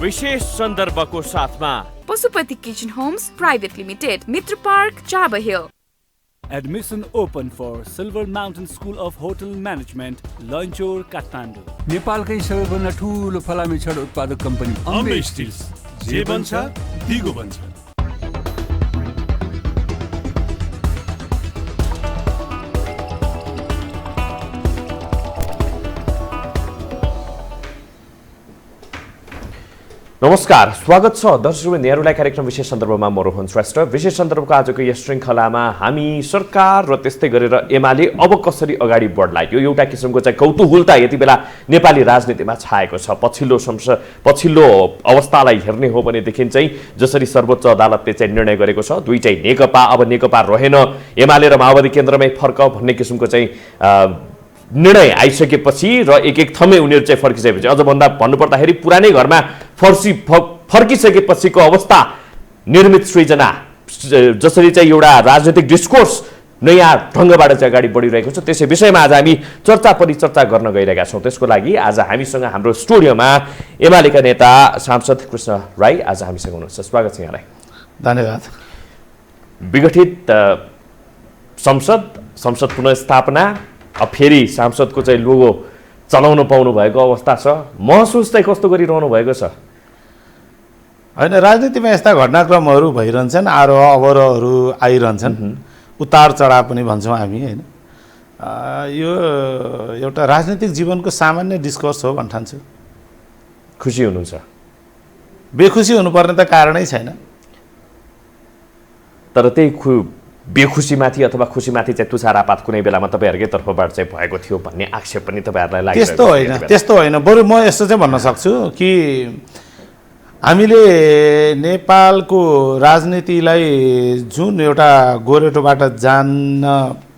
विशेष सन्दर्भको साथमा Pashupati kitchen homes private limited, Mitra park, Chabahil. Admission open for Silver Mountain School of Hotel Management, Lanchor, Kathmandu. नेपालकै सबैभन्दा ठुलो फलामे छड उत्पादक कम्पनी अम्बे स्टिल्स, जे बन्छ दिगो बन्छ। नमस्कार, स्वागत छ दर्शकवृन्द यहाँहरूलाई कार्यक्रम विशेष सन्दर्भमा म रोहन श्रेष्ठ। विशेष सन्दर्भको आजको यस श्रृङ्खलामा हामी सरकार र त्यस्तै गरेर एमाले अब कसरी अगाडि बढ्ला यो एउटा किसिमको चाहिँ कौतूहलता यति बेला नेपाली राजनीतिमा छाएको छ। पछिल्लो अवस्थालाई हेर्ने हो भनेदेखि चाहिँ जसरी सर्वोच्च अदालतले चाहिँ निर्णय गरेको छ, दुईटै नेकपा अब नेकपा रहेन, एमाले र माओवादी केन्द्रमै फर्क भन्ने किसिमको चाहिँ निर्णय आइसकेपछि र एक थमै उनीहरू चाहिँ फर्किसकेपछि, अझ भन्दा भन्नुपर्दाखेरि पुरानै घरमा फर्किसकेपछिको अवस्था निर्मित सृजना जसरी चाहिँ एउटा राजनीतिक डिस्कोर्स नयाँ ढङ्गबाट चाहिँ अगाडि बढिरहेको छ, त्यसै विषयमा आज हामी चर्चा परिचर्चा गर्न गइरहेका छौँ। त्यसको लागि आज हामीसँग हाम्रो स्टुडियोमा एमालेका नेता सांसद कृष्ण राई आज हामीसँग हुनुहुन्छ। स्वागत छ यहाँलाई। धन्यवाद। विघटित संसद पुनर्स्थापना, अब फेरि सांसदको चाहिँ लोगो चलाउन पाउनु भएको अवस्था छ, महसुस चाहिँ कस्तो गरिरहनु भएको छ? होइन, राजनीतिमा यस्ता घटनाक्रमहरू भइरहन्छन्, आरोह अवरोहहरू आइरहन्छन्, उतार चढाव पनि भन्छौँ हामी। होइन, यो एउटा राजनीतिक जीवनको सामान्य डिस्कोर्स हो भन्न ठान्छु। खुसी हुनुहुन्छ? बेखुसी हुनुपर्ने त कारणै छैन, तर त्यही बेखुसीमाथि अथवा खुसीमाथि चाहिँ तुषारापात कुनै बेलामा तपाईँहरूकै तर्फबाट चाहिँ भएको थियो भन्ने आक्षेप पनि तपाईँहरूलाई लाग्छ? त्यस्तो होइन, बरु म यस्तो चाहिँ भन्न सक्छु कि हामीले नेपालको राजनीतिलाई जुन एउटा गोरेटोबाट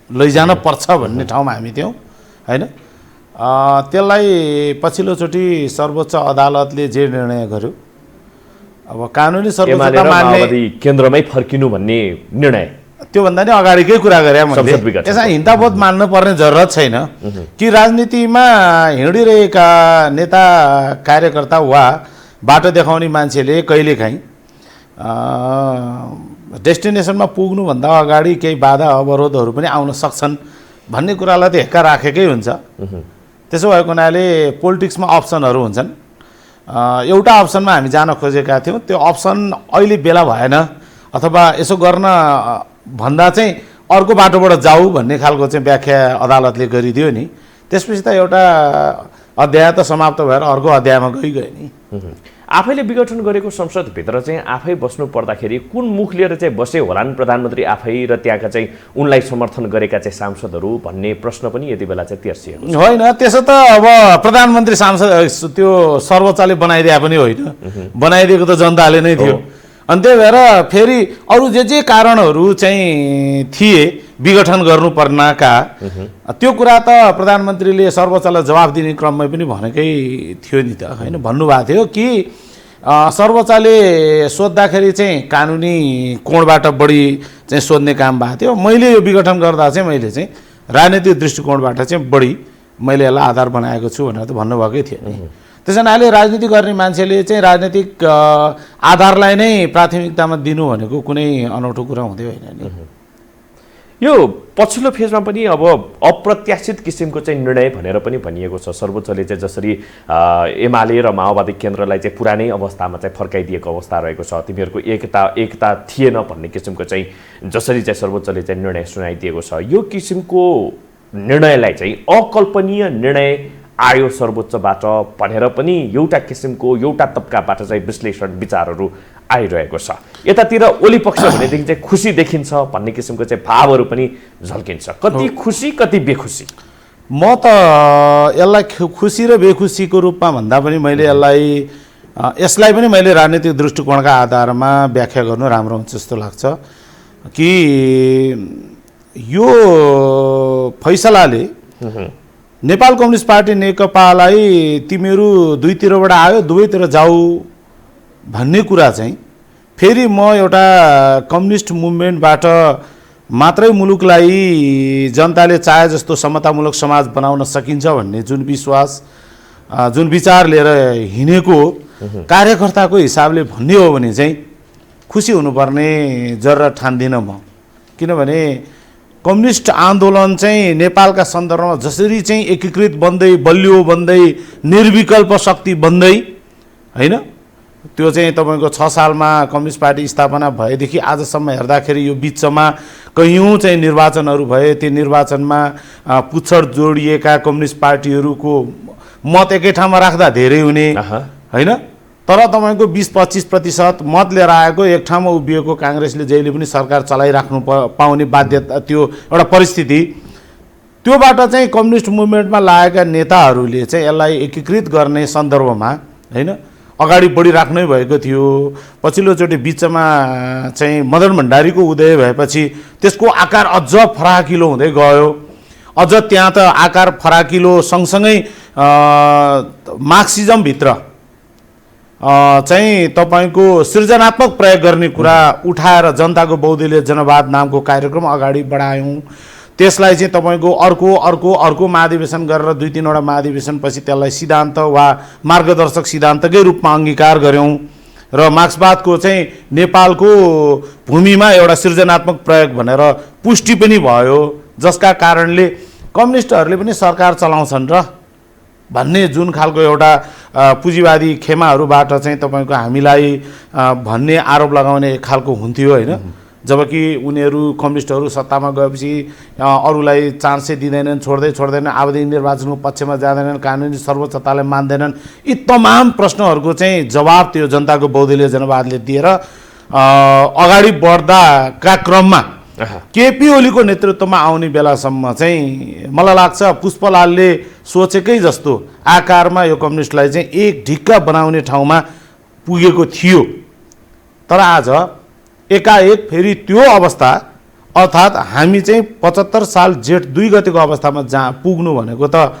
लैजान पर्छ भन्ने ठाउँमा हामी थियौँ। होइन, त्यसलाई पछिल्लोचोटि सर्वोच्च अदालतले जे निर्णय गर्यो, अब कानुनी सर्वोच्चता मान्ने केन्द्रमै फर्किनु भन्ने निर्णय, त्योभन्दा नि अगाडिकै कुरा गरे मैले। यसमा हिंसाबोध मान्नुपर्ने जरुरत छैन कि राजनीतिमा हिँडिरहेका नेता कार्यकर्ता वा बाटो देखाउने मान्छेले कहिलेकाहीँ डेस्टिनेसनमा पुग्नुभन्दा अगाडि केही बाधा अवरोधहरू पनि आउन सक्छन् भन्ने कुरालाई त हेक्का राखेकै हुन्छ। त्यसो भएको हुनाले पोलिटिक्समा अप्सनहरू हुन्छन्। एउटा अप्सनमा हामी जान खोजेका थियौँ, त्यो अप्सन अहिले बेला भएन अथवा यसो गर्न भन्दा चाहिँ अर्को बाटोबाट जाऊ भन्ने खालको चाहिँ व्याख्या अदालतले गरिदियो नि। त्यसपछि त एउटा अध्याय त समाप्त भएर अर्को अध्यायमा गयो नि। आफैले विघटन गरेको संसदभित्र चाहिँ आफै बस्नु पर्दाखेरि कुन मुख लिएर चाहिँ बसे होलान् प्रधानमन्त्री आफै र त्यहाँका चाहिँ उनलाई समर्थन गरेका चाहिँ सांसदहरू भन्ने प्रश्न पनि यति बेला चाहिँ तेर्सिएको छ। होइन, त्यसो त अब प्रधानमन्त्री सांसद त्यो सर्वोच्चले बनाइदिए पनि होइन, बनाइदिएको त जनताले नै थियो। अनि त्यही भएर फेरि अरू जे कारणहरू चाहिँ थिए विघटन गर्नुपर्नका, त्यो कुरा त प्रधानमन्त्रीले सर्वोच्चलाई जवाफ दिने क्रममा पनि भनेकै थियो नि त। होइन, भन्नुभएको थियो कि सर्वोच्चले सोद्धाखेरि चाहिँ कानुनी कोणबाट बढी चाहिँ सोध्ने काम भएको थियो। मैले यो विघटन गर्दा चाहिँ मैले चाहिँ राजनीतिक दृष्टिकोणबाट चाहिँ बढी मैले यसलाई आधार बनाएको छु भनेर त भन्नुभएकै थियो नि। त्यस कारणले राजनीति गर्ने मान्छेले चाहिँ राजनीतिक आधारलाई नै प्राथमिकतामा दिनु भनेको कुनै अनौठो कुरा हुँदै होइन नि। यो पछिल्लो फेजमा पनि अब अप्रत्याशित किसिमको चाहिँ निर्णय भनेर पनि भनिएको छ। सर्वोच्चले चाहिँ जसरी एमाले र माओवादी केन्द्रलाई चाहिँ पुरानै अवस्थामा चाहिँ फर्काइदिएको अवस्था रहेको छ, तिमीहरूको एकता थिएन भन्ने किसिमको चाहिँ जसरी चाहिँ सर्वोच्चले चाहिँ निर्णय सुनाइदिएको छ, यो किसिमको निर्णयलाई चाहिँ अकल्पनीय निर्णय आयो सर्वोच्चबाट भनेर पनि एउटा किसिमको एउटा तबकाबाट चाहिँ विश्लेषण विचारहरू आइरहेको छ। यतातिर ओली पक्ष भनेदेखि चाहिँ खुसी देखिन्छ भन्ने किसिमको चाहिँ भावहरू पनि झल्किन्छ। कति खुसी कति बेखुसी? म त यसलाई खुसी र बेखुसीको रूपमा भन्दा पनि मैले यसलाई पनि मैले राजनीतिक दृष्टिकोणका आधारमा व्याख्या गर्नु राम्रो हुन्छ जस्तो लाग्छ कि यो फैसलाले नेपाल कम्युनिस्ट पार्टी नेकपालाई तिमीहरू दुईतिरबाट आयो दुवैतिर जाऊ भन्ने कुरा चाहिँ फेरि म एउटा कम्युनिस्ट मुभमेन्टबाट मात्रै मुलुकलाई जनताले चाहे जस्तो समतामूलक समाज बनाउन सकिन्छ भन्ने जुन विश्वास जुन विचार लिएर हिँडेको कार्यकर्ताको हिसाबले भन्ने हो भने चाहिँ खुसी हुनुपर्ने जरुरत ठान्दिनँ म। किनभने कम्युनिस्ट आन्दोलन चाहिँ नेपालका सन्दर्भमा जसरी चाहिँ एकीकृत बन्दै बलियो बन्दै निर्विकल्प शक्ति बन्दै होइन, त्यो चाहिँ तपाईँको 6 सालमा कम्युनिस्ट पार्टी स्थापना भएदेखि आजसम्म हेर्दाखेरि यो बिचमा कैयौँ चाहिँ निर्वाचनहरू भए। त्यो निर्वाचनमा पुच्छर जोडिएका कम्युनिस्ट पार्टीहरूको मत एकै ठाउँमा राख्दा धेरै हुने होइन, तर तपाईँको 20-25% मत लिएर आएको एक ठाउँमा उभिएको काङ्ग्रेसले जहिले पनि सरकार चलाइराख्नु पाउने बाध्यता, त्यो एउटा परिस्थिति, त्योबाट चाहिँ कम्युनिस्ट मुभमेन्टमा लागेका नेताहरूले चाहिँ यसलाई एकीकृत गर्ने सन्दर्भमा होइन अगाडि बढिराख्नै भएको थियो। पछिल्लोचोटि बिचमा चाहिँ मदन भण्डारीको उदय भएपछि त्यसको आकार अझ फराकिलो हुँदै गयो। अझ त्यहाँ त आकार फराकिलो सँगसँगै मार्क्सिजमभित्र चाहिँ तपाईँको सृजनात्मक प्रयोग गर्ने कुरा उठाएर जनताको बहुदलीय जनवाद नामको कार्यक्रम अगाडि बढायौँ। त्यसलाई चाहिँ तपाईँको अर्को महाधिवेशन गरेर 2-3वटा महाधिवेशनपछि त्यसलाई सिद्धान्त वा मार्गदर्शक सिद्धान्तकै रूपमा अङ्गीकार गऱ्यौँ र मार्क्सवादको चाहिँ नेपालको भूमिमा एउटा सृजनात्मक प्रयोग भनेर पुष्टि पनि भयो, जसका कारणले कम्युनिस्टहरूले पनि सरकार चलाउँछन् र भन्ने जुन खालको एउटा पुँजीवादी खेमाहरूबाट चाहिँ तपाईँको हामीलाई भन्ने आरोप लगाउने खालको हुन्थ्यो होइन। जबकि उनीहरू कम्युनिस्टहरू सत्तामा गएपछि अरूलाई चान्सै दिँदैनन्, छोड्दैनन्, आवधिक निर्वाचनको पक्षमा जाँदैनन्, कानुनी सर्वोच्चतालाई मान्दैनन्। यी तमाम प्रश्नहरूको चाहिँ जवाब त्यो जनताको बहुदलीय जनवादले दिएर अगाडि बढ्दाका क्रममा केपी ओलीको नेतृत्वमा आउने बेलासम्म चाहिँ मलाई लाग्छ पुष्पलालले सोचेकै जस्तो आकारमा यो कम्युनिस्टलाई चाहिँ एक ढिक्का बनाउने ठाउँमा पुगेको थियो। तर आज एकाएक फेरि त्यो अवस्था अर्थात् हामी चाहिँ 75 साल जेठ 2 गतेको अवस्थामा जहाँ पुग्नु भनेको त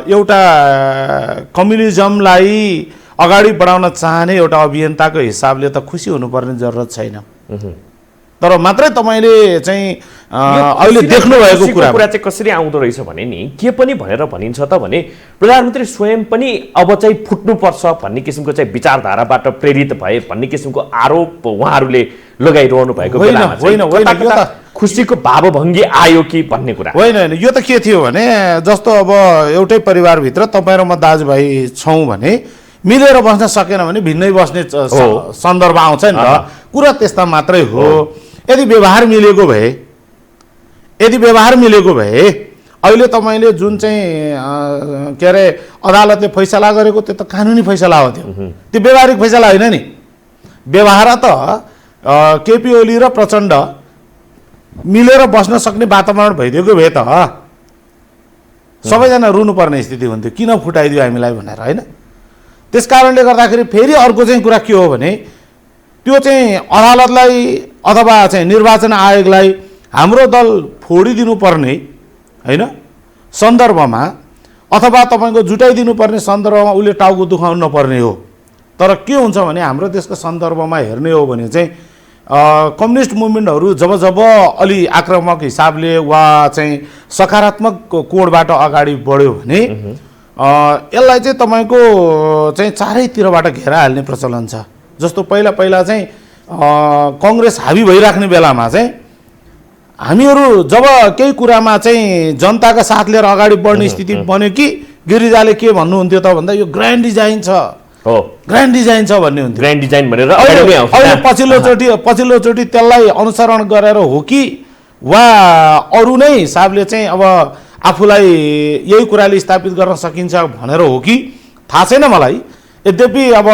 एउटा कम्युनिजमलाई अगाडि बढाउन चाहने एउटा अभियन्ताको हिसाबले त खुसी हुनुपर्ने जरुरत छैन। तर मात्रै तपाईँले चाहिँ अहिले देख्नुभएको कुरा चाहिँ कसरी आउँदो रहेछ भने नि के पनि भनेर भनिन्छ त भने प्रधानमन्त्री स्वयं पनि अब चाहिँ फुट्नुपर्छ भन्ने किसिमको चाहिँ विचारधाराबाट प्रेरित भए भन्ने किसिमको आरोप उहाँहरूले लगाइरहनु भएको बेलामा होइन खुसीको भावभङ्गी आयो कि भन्ने कुरा होइन। यो त के थियो भने जस्तो अब एउटै परिवारभित्र तपाईँ र म दाजुभाइ छौँ भने मिलेर बस्न सकेन भने भिन्नै बस्ने सन्दर्भ आउँछ नि त। कुरा त्यस्ता मात्रै हो। यदि व्यवहार मिलेको भए अहिले तपाईँले जुन चाहिँ के अरे अदालतले फैसला गरेको त्यो त कानुनी फैसला हो, त्यो व्यवहारिक फैसला होइन नि। व्यवहार त केपी ओली र प्रचण्ड मिलेर बस्न सक्ने वातावरण भइदिएको भए त सबैजना रुनुपर्ने स्थिति हुन्थ्यो, किन फुटाइदियो हामीलाई भनेर होइन। त्यस कारणले गर्दाखेरि फेरि अर्को चाहिँ कुरा के हो भने त्यो चाहिँ अदालतलाई अथवा चाहिँ निर्वाचन आयोगलाई हाम्रो दल फोडिदिनु पर्ने होइन सन्दर्भमा अथवा तपाईँको जुटाइदिनु पर्ने सन्दर्भमा उसले टाउको दुखाउनु नपर्ने हो। तर के हुन्छ भने हाम्रो देशको सन्दर्भमा हेर्ने हो भने चाहिँ कम्युनिस्ट मुभमेन्टहरू जब अलि आक्रामक हिसाबले वा चाहिँ सकारात्मक कोणबाट अगाडि बढ्यो भने यसलाई चाहिँ तपाईँको चाहिँ चारैतिरबाट घेरा हाल्ने प्रचलन छ। जस्तो पहिला चाहिँ कङ्ग्रेस हावी भइराख्ने बेलामा चाहिँ हामीहरू जब केही कुरामा चाहिँ जनताका साथ लिएर अगाडि बढ्ने स्थिति बन्यो कि गिरिजाले के भन्नुहुन्थ्यो त भन्दा यो ग्रान्ड डिजाइन छ भन्ने हुन्थ्यो। ग्रान्ड डिजाइन भनेर अहिले पछिल्लोचोटि त्यसलाई अनुसरण गरेर हो कि वा अरू नै हिसाबले चाहिँ अब आफूलाई यही कुराले स्थापित गर्न सकिन्छ भनेर हो कि थाहा छैन मलाई। यद्यपि अब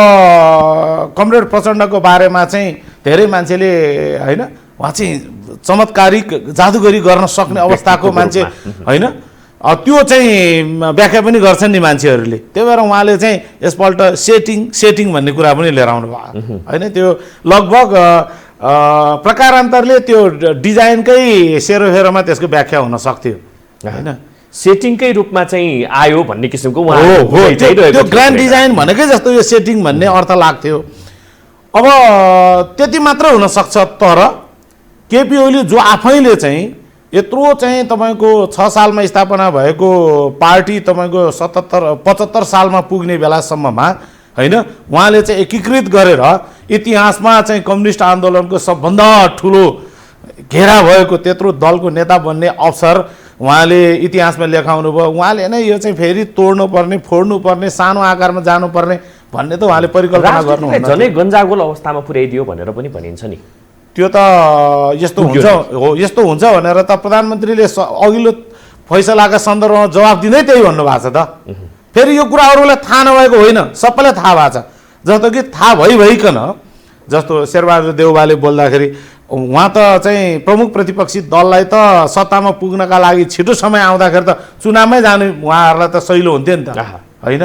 कमरेड प्रचण्डको बारेमा चाहिँ धेरै मान्छेले होइन उहाँ चाहिँ चमत्कारिक जादुगरी गर्न सक्ने अवस्थाको मान्छे होइन त्यो चाहिँ व्याख्या पनि गर्छन् नि मान्छेहरूले। त्यही भएर उहाँले चाहिँ यसपल्ट सेटिङ भन्ने कुरा पनि लिएर आउनु भयो होइन। त्यो लगभग प्रकारान्तरले त्यो डिजाइनकै सेरोफेरोमा त्यसको व्याख्या हुन सक्थ्यो होइन। सेटिङकै रूपमा चाहिँ आयो भन्ने किसिमको त्यो ग्रान्ड डिजाइन भनेकै जस्तो यो सेटिङ भन्ने अर्थ लाग्थ्यो। अब त्यति मात्र हुन सक्छ। तर केपी ओली जो आफैले चाहिँ यत्रो चाहिँ तपाईँको 6 सालमा स्थापना भएको पार्टी तपाईँको 75 सालमा पुग्ने बेलासम्ममा होइन उहाँले चाहिँ एकीकृत गरेर इतिहासमा चाहिँ कम्युनिस्ट आन्दोलनको सबभन्दा ठुलो घेरा भएको त्यत्रो दलको नेता बन्ने अवसर उहाँले इतिहासमा लेखाउनु भयो। उहाँले नै यो चाहिँ फेरि तोड्नु पर्ने फोड्नु पर्ने सानो आकारमा जानुपर्ने भन्ने त उहाँले परिकल्पना गर्नुहुन्न। झनै गन्जागोल अवस्थामा पुर्याइदियो भनेर पनि भनिन्छ नि। त्यो त यस्तो हुन्छ हो, यस्तो हुन्छ भनेर त प्रधानमन्त्रीले अघिल्लो फैसलाका सन्दर्भमा जवाफ दिँदै त्यही भन्नुभएको छ त। फेरि यो कुरा अरूलाई थाहा नभएको होइन, सबैलाई थाहा भएको छ। जस्तो कि थाहा भइकन जस्तो शेरबहादुर देउवाले बोल्दाखेरि उहाँ त चाहिँ प्रमुख प्रतिपक्षी दललाई त सत्तामा पुग्नका लागि छिटो समय आउँदाखेरि त चुनावमै जाने उहाँहरूलाई त सहिलो हुन्थ्यो नि त होइन।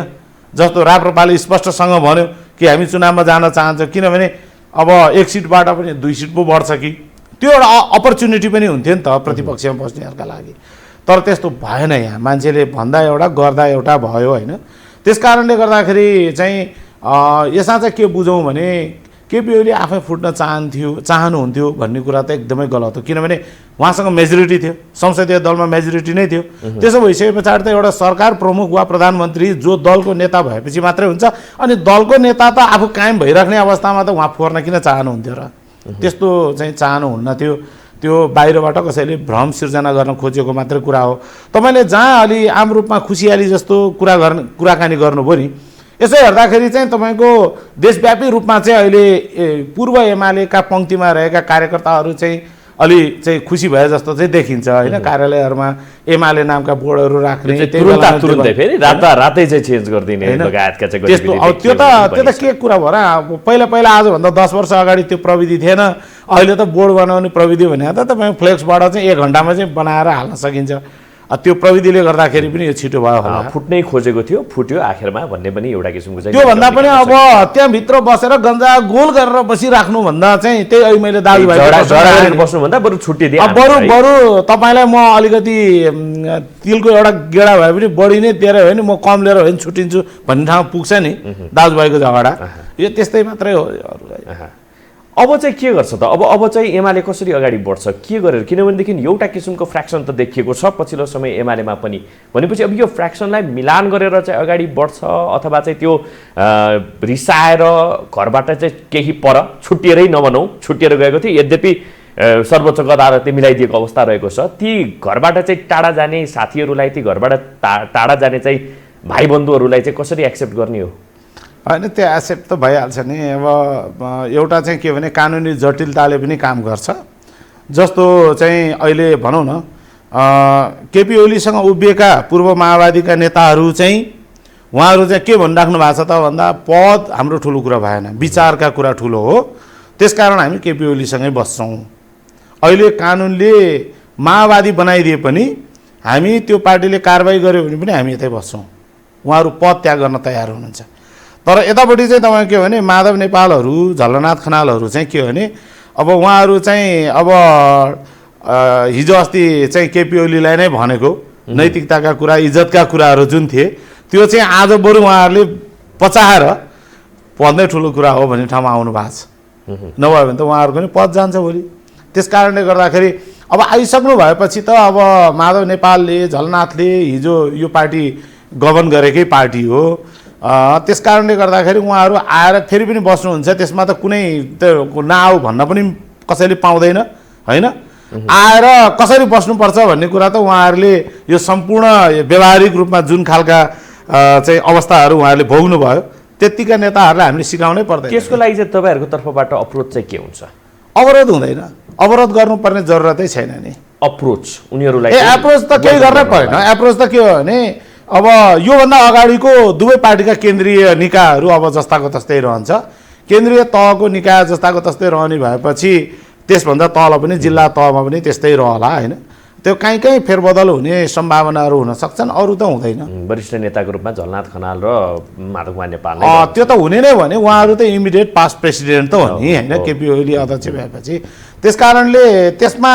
जस्तो राप्रपाले स्पष्टसँग भन्यो कि हामी चुनावमा जान चाहन्छौँ, किनभने अब 1 सिटबाट पनि 2 सिट पो बढ्छ कि, त्यो एउटा अपर्च्युनिटी पनि हुन्थ्यो नि त प्रतिपक्षमा बस्नेहरूका लागि। तर त्यस्तो भएन, यहाँ मान्छेले भन्दा एउटा गर्दा एउटा भयो होइन। त्यस कारणले गर्दाखेरि चाहिँ यसमा चाहिँ के बुझौँ भने केपी ओली आफै फुट्न चाहनुहुन्थ्यो भन्ने कुरा त एकदमै गलत हो, किनभने उहाँसँग मेजोरिटी थियो, संसदीय दलमा मेजोरिटी नै थियो। त्यसो भइसके पछाडि त एउटा सरकार प्रमुख वा प्रधानमन्त्री जो दलको नेता भएपछि मात्रै हुन्छ। अनि दलको नेता त आफू कायम भइराख्ने अवस्थामा त उहाँ फोर्न किन चाहनुहुन्थ्यो र? त्यस्तो चाहिँ चाहनुहुन्न थियो। त्यो बाहिरबाट कसैले भ्रम सिर्जना गर्न खोजेको मात्रै कुरा हो। तपाईँले जहाँ अलि आम रूपमा खुसियाली जस्तो कुराकानी गर्नुभयो नि, यसो हेर्दाखेरि चाहिँ तपाईँको देशव्यापी रूपमा चाहिँ अहिले पूर्व एमालेका पङ्क्तिमा रहेका कार्यकर्ताहरू चाहिँ अलि चाहिँ खुसी भए जस्तो चाहिँ देखिन्छ होइन। कार्यालयहरूमा एमाले नामका बोर्डहरू राख्ने, तुरुन्तै फेरि रातै चाहिँ चेन्ज गरिदिने लगायतका चाहिँ त्यस्तो। त्यो त के कुरा भयो र? पहिला आजभन्दा 10 वर्ष अगाडि त्यो प्रविधि थिएन। अहिले त बोर्ड बनाउने प्रविधि भने त तपाईँ फ्लेक्सबाट चाहिँ 1 घन्टामा चाहिँ बनाएर हाल्न सकिन्छ। त्यो प्रविधिले गर्दाखेरि पनि यो छिटो भयो होला। फुट्नै खोजेको थियो, फुट्यो आखिरमा भन्ने पनि एउटा किसिमको चाहिँ। त्योभन्दा पनि अब त्यहाँभित्र बसेर गन्जा गोल गरेर बसिराख्नुभन्दा चाहिँ त्यही अहिले मैले दाजुभाइ बस्नुभन्दा बरु छुट्टी दिए। बरु तपाईँलाई म अलिकति तिलको एउटा गेडा भए पनि बढी नै दिएर भयो नि, म कम लिएर भयो नि छुट्टिन्छु भन्ने ठाउँमा पुग्छ नि दाजुभाइको झगडा। यो त्यस्तै मात्रै हो अरूलाई। अब चाहिँ के गर्छ त? अब चाहिँ एमाले कसरी अगाडि बढ्छ, के गरेर? किनभनेदेखि एउटा किसिमको फ्र्याक्सन त देखिएको छ पछिल्लो समय एमालेमा पनि। भनेपछि अब यो फ्र्याक्सनलाई मिलान गरेर चाहिँ अगाडि बढ्छ अथवा चाहिँ त्यो रिसाएर घरबाट चाहिँ केही पर छुट्टिएरै नभनौँ, छुट्टिएर गएको थियो, यद्यपि सर्वोच्चको अदालतले मिलाइदिएको अवस्था रहेको छ। ती घरबाट चाहिँ टाढा जाने साथीहरूलाई, ती घरबाट टाढा जाने चाहिँ भाइबन्धुहरूलाई चाहिँ कसरी एक्सेप्ट गर्ने हो? होइन, त्यो एक्सेप्ट त भइहाल्छ नि। अब एउटा चाहिँ के भने कानुनी जटिलताले पनि काम गर्छ। जस्तो चाहिँ अहिले भनौँ न केपी ओलीसँग उभिएका पूर्व माओवादीका नेताहरू चाहिँ उहाँहरू चाहिँ के भनिराख्नु भएको छ त भन्दा पद हाम्रो ठुलो कुरा भएन, विचारका कुरा ठुलो हो, त्यसकारण हामी केपी ओलीसँगै बस्छौँ। अहिले कानुनले माओवादी बनाइदिए पनि हामी त्यो पार्टीले कारबाही गर्यो भने पनि हामी यतै बस्छौँ। उहाँहरू पद त्याग गर्न तयार हुनुहुन्छ। तर यतापट्टि चाहिँ तपाईँ के भने माधव नेपालहरू, झलनाथ खनालहरू चाहिँ के भने अब उहाँहरू चाहिँ अब हिजो अस्ति चाहिँ केपी ओलीलाई नै भनेको नैतिकताका कुरा, इज्जतका कुराहरू जुन थिए त्यो चाहिँ आज बरु उहाँहरूले पचाएर पद ठुलो कुरा हो भन्ने ठाउँमा आउनु भएको छ। नभए भने त उहाँहरूको पनि पद जान्छ भोलि। त्यस कारणले गर्दाखेरि अब आइसक्नु भएपछि त अब माधव नेपालले, झलनाथले हिजो यो पार्टी गभर्न गरेकै पार्टी हो। त्यस कारणले गर्दाखेरि उहाँहरू आएर फेरि पनि बस्नुहुन्छ। त्यसमा त कुनै त नआऊ भन्न पनि कसैले पाउँदैन होइन। आएर कसरी बस्नुपर्छ भन्ने कुरा त उहाँहरूले यो सम्पूर्ण व्यवहारिक रूपमा जुन खालका चाहिँ अवस्थाहरू उहाँहरूले भोग्नु भयो त्यतिका नेताहरूलाई हामीले सिकाउनै पर्दैन। त्यसको लागि चाहिँ तपाईँहरूको तर्फबाट अप्रोच चाहिँ के हुन्छ? अवरोध हुँदैन, अवरोध गर्नुपर्ने जरुरतै छैन नि। अप्रोच उनीहरूलाई एप्रोच त केही गर्नै परेन। एप्रोच त के हो भने अब योभन्दा अगाडिको दुवै पार्टीका केन्द्रीय निकायहरू अब जस्ताको तस्तै रहन्छ। केन्द्रीय तहको निकाय जस्ताको तस्तै रहने भएपछि त्यसभन्दा तल पनि जिल्ला तहमा पनि त्यस्तै रहला होइन। त्यो कहीँ फेरबदल हुने सम्भावनाहरू हुन सक्छन्, अरू त हुँदैन। वरिष्ठ नेताको रूपमा झलनाथ खनाल र माधव कुमार नेपाल त्यो त हुने नै भने उहाँहरू त इमिडिएट पास्ट प्रेसिडेन्ट त हो नि होइन, केपी ओली अध्यक्ष भएपछि। त्यस कारणले त्यसमा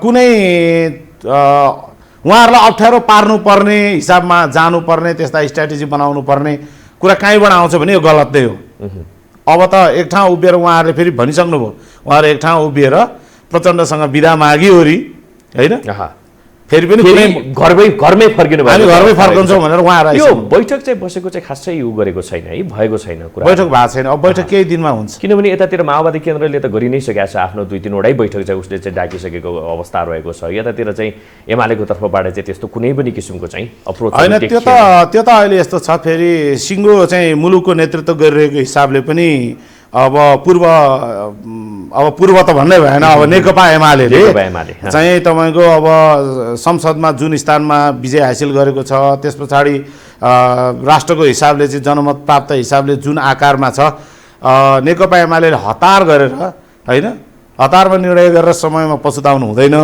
कुनै उहाँहरूलाई अप्ठ्यारो पार्नुपर्ने हिसाबमा जानुपर्ने, त्यस्ता स्ट्राटेजी बनाउनु पर्ने कुरा कहीँबाट आउँछ भने यो गलत नै हो। अब त एक ठाउँ उभिएर उहाँहरूले फेरि भनिसक्नुभयो, उहाँहरू एक ठाउँ उभिएर प्रचण्डसँग बिदा मागिओरी होइन, फेरि पनि घरमै फर्किनु हामी घरमै फर्कन्छौँ भनेर उहाँहरू यो बैठक चाहिँ बसेको चाहिँ खासै उ गरेको छैन है, भएको छैन कुरा। बैठक भएको छैन, अब बैठक केही दिनमा हुन्छ। किनभने यतातिर माओवादी केन्द्रले त गरि नै सकेको छ, आफ्नो 2-3 बैठक चाहिँ उसले चाहिँ डाकिसकेको अवस्था रहेको छ। यतातिर चाहिँ एमालेको तर्फबाट चाहिँ त्यस्तो कुनै पनि किसिमको चाहिँ अप्रोच होइन, त्यो त अहिले यस्तो छ, फेरि सिङ्गो चाहिँ मुलुकको नेतृत्व गरिरहेको हिसाबले पनि अब पूर्व त भन्नै भएन, अब नेकपा एमाले चाहिँ तपाईँको अब संसदमा जुन स्थानमा विजय हासिल गरेको छ, त्यस पछाडि राष्ट्रको हिसाबले चाहिँ जनमत प्राप्त हिसाबले जुन आकारमा छ, नेकपा एमाले हतार गरेर होइन, हतारमा निर्णय गरेर समयमा पछुताउनु हुँदैन।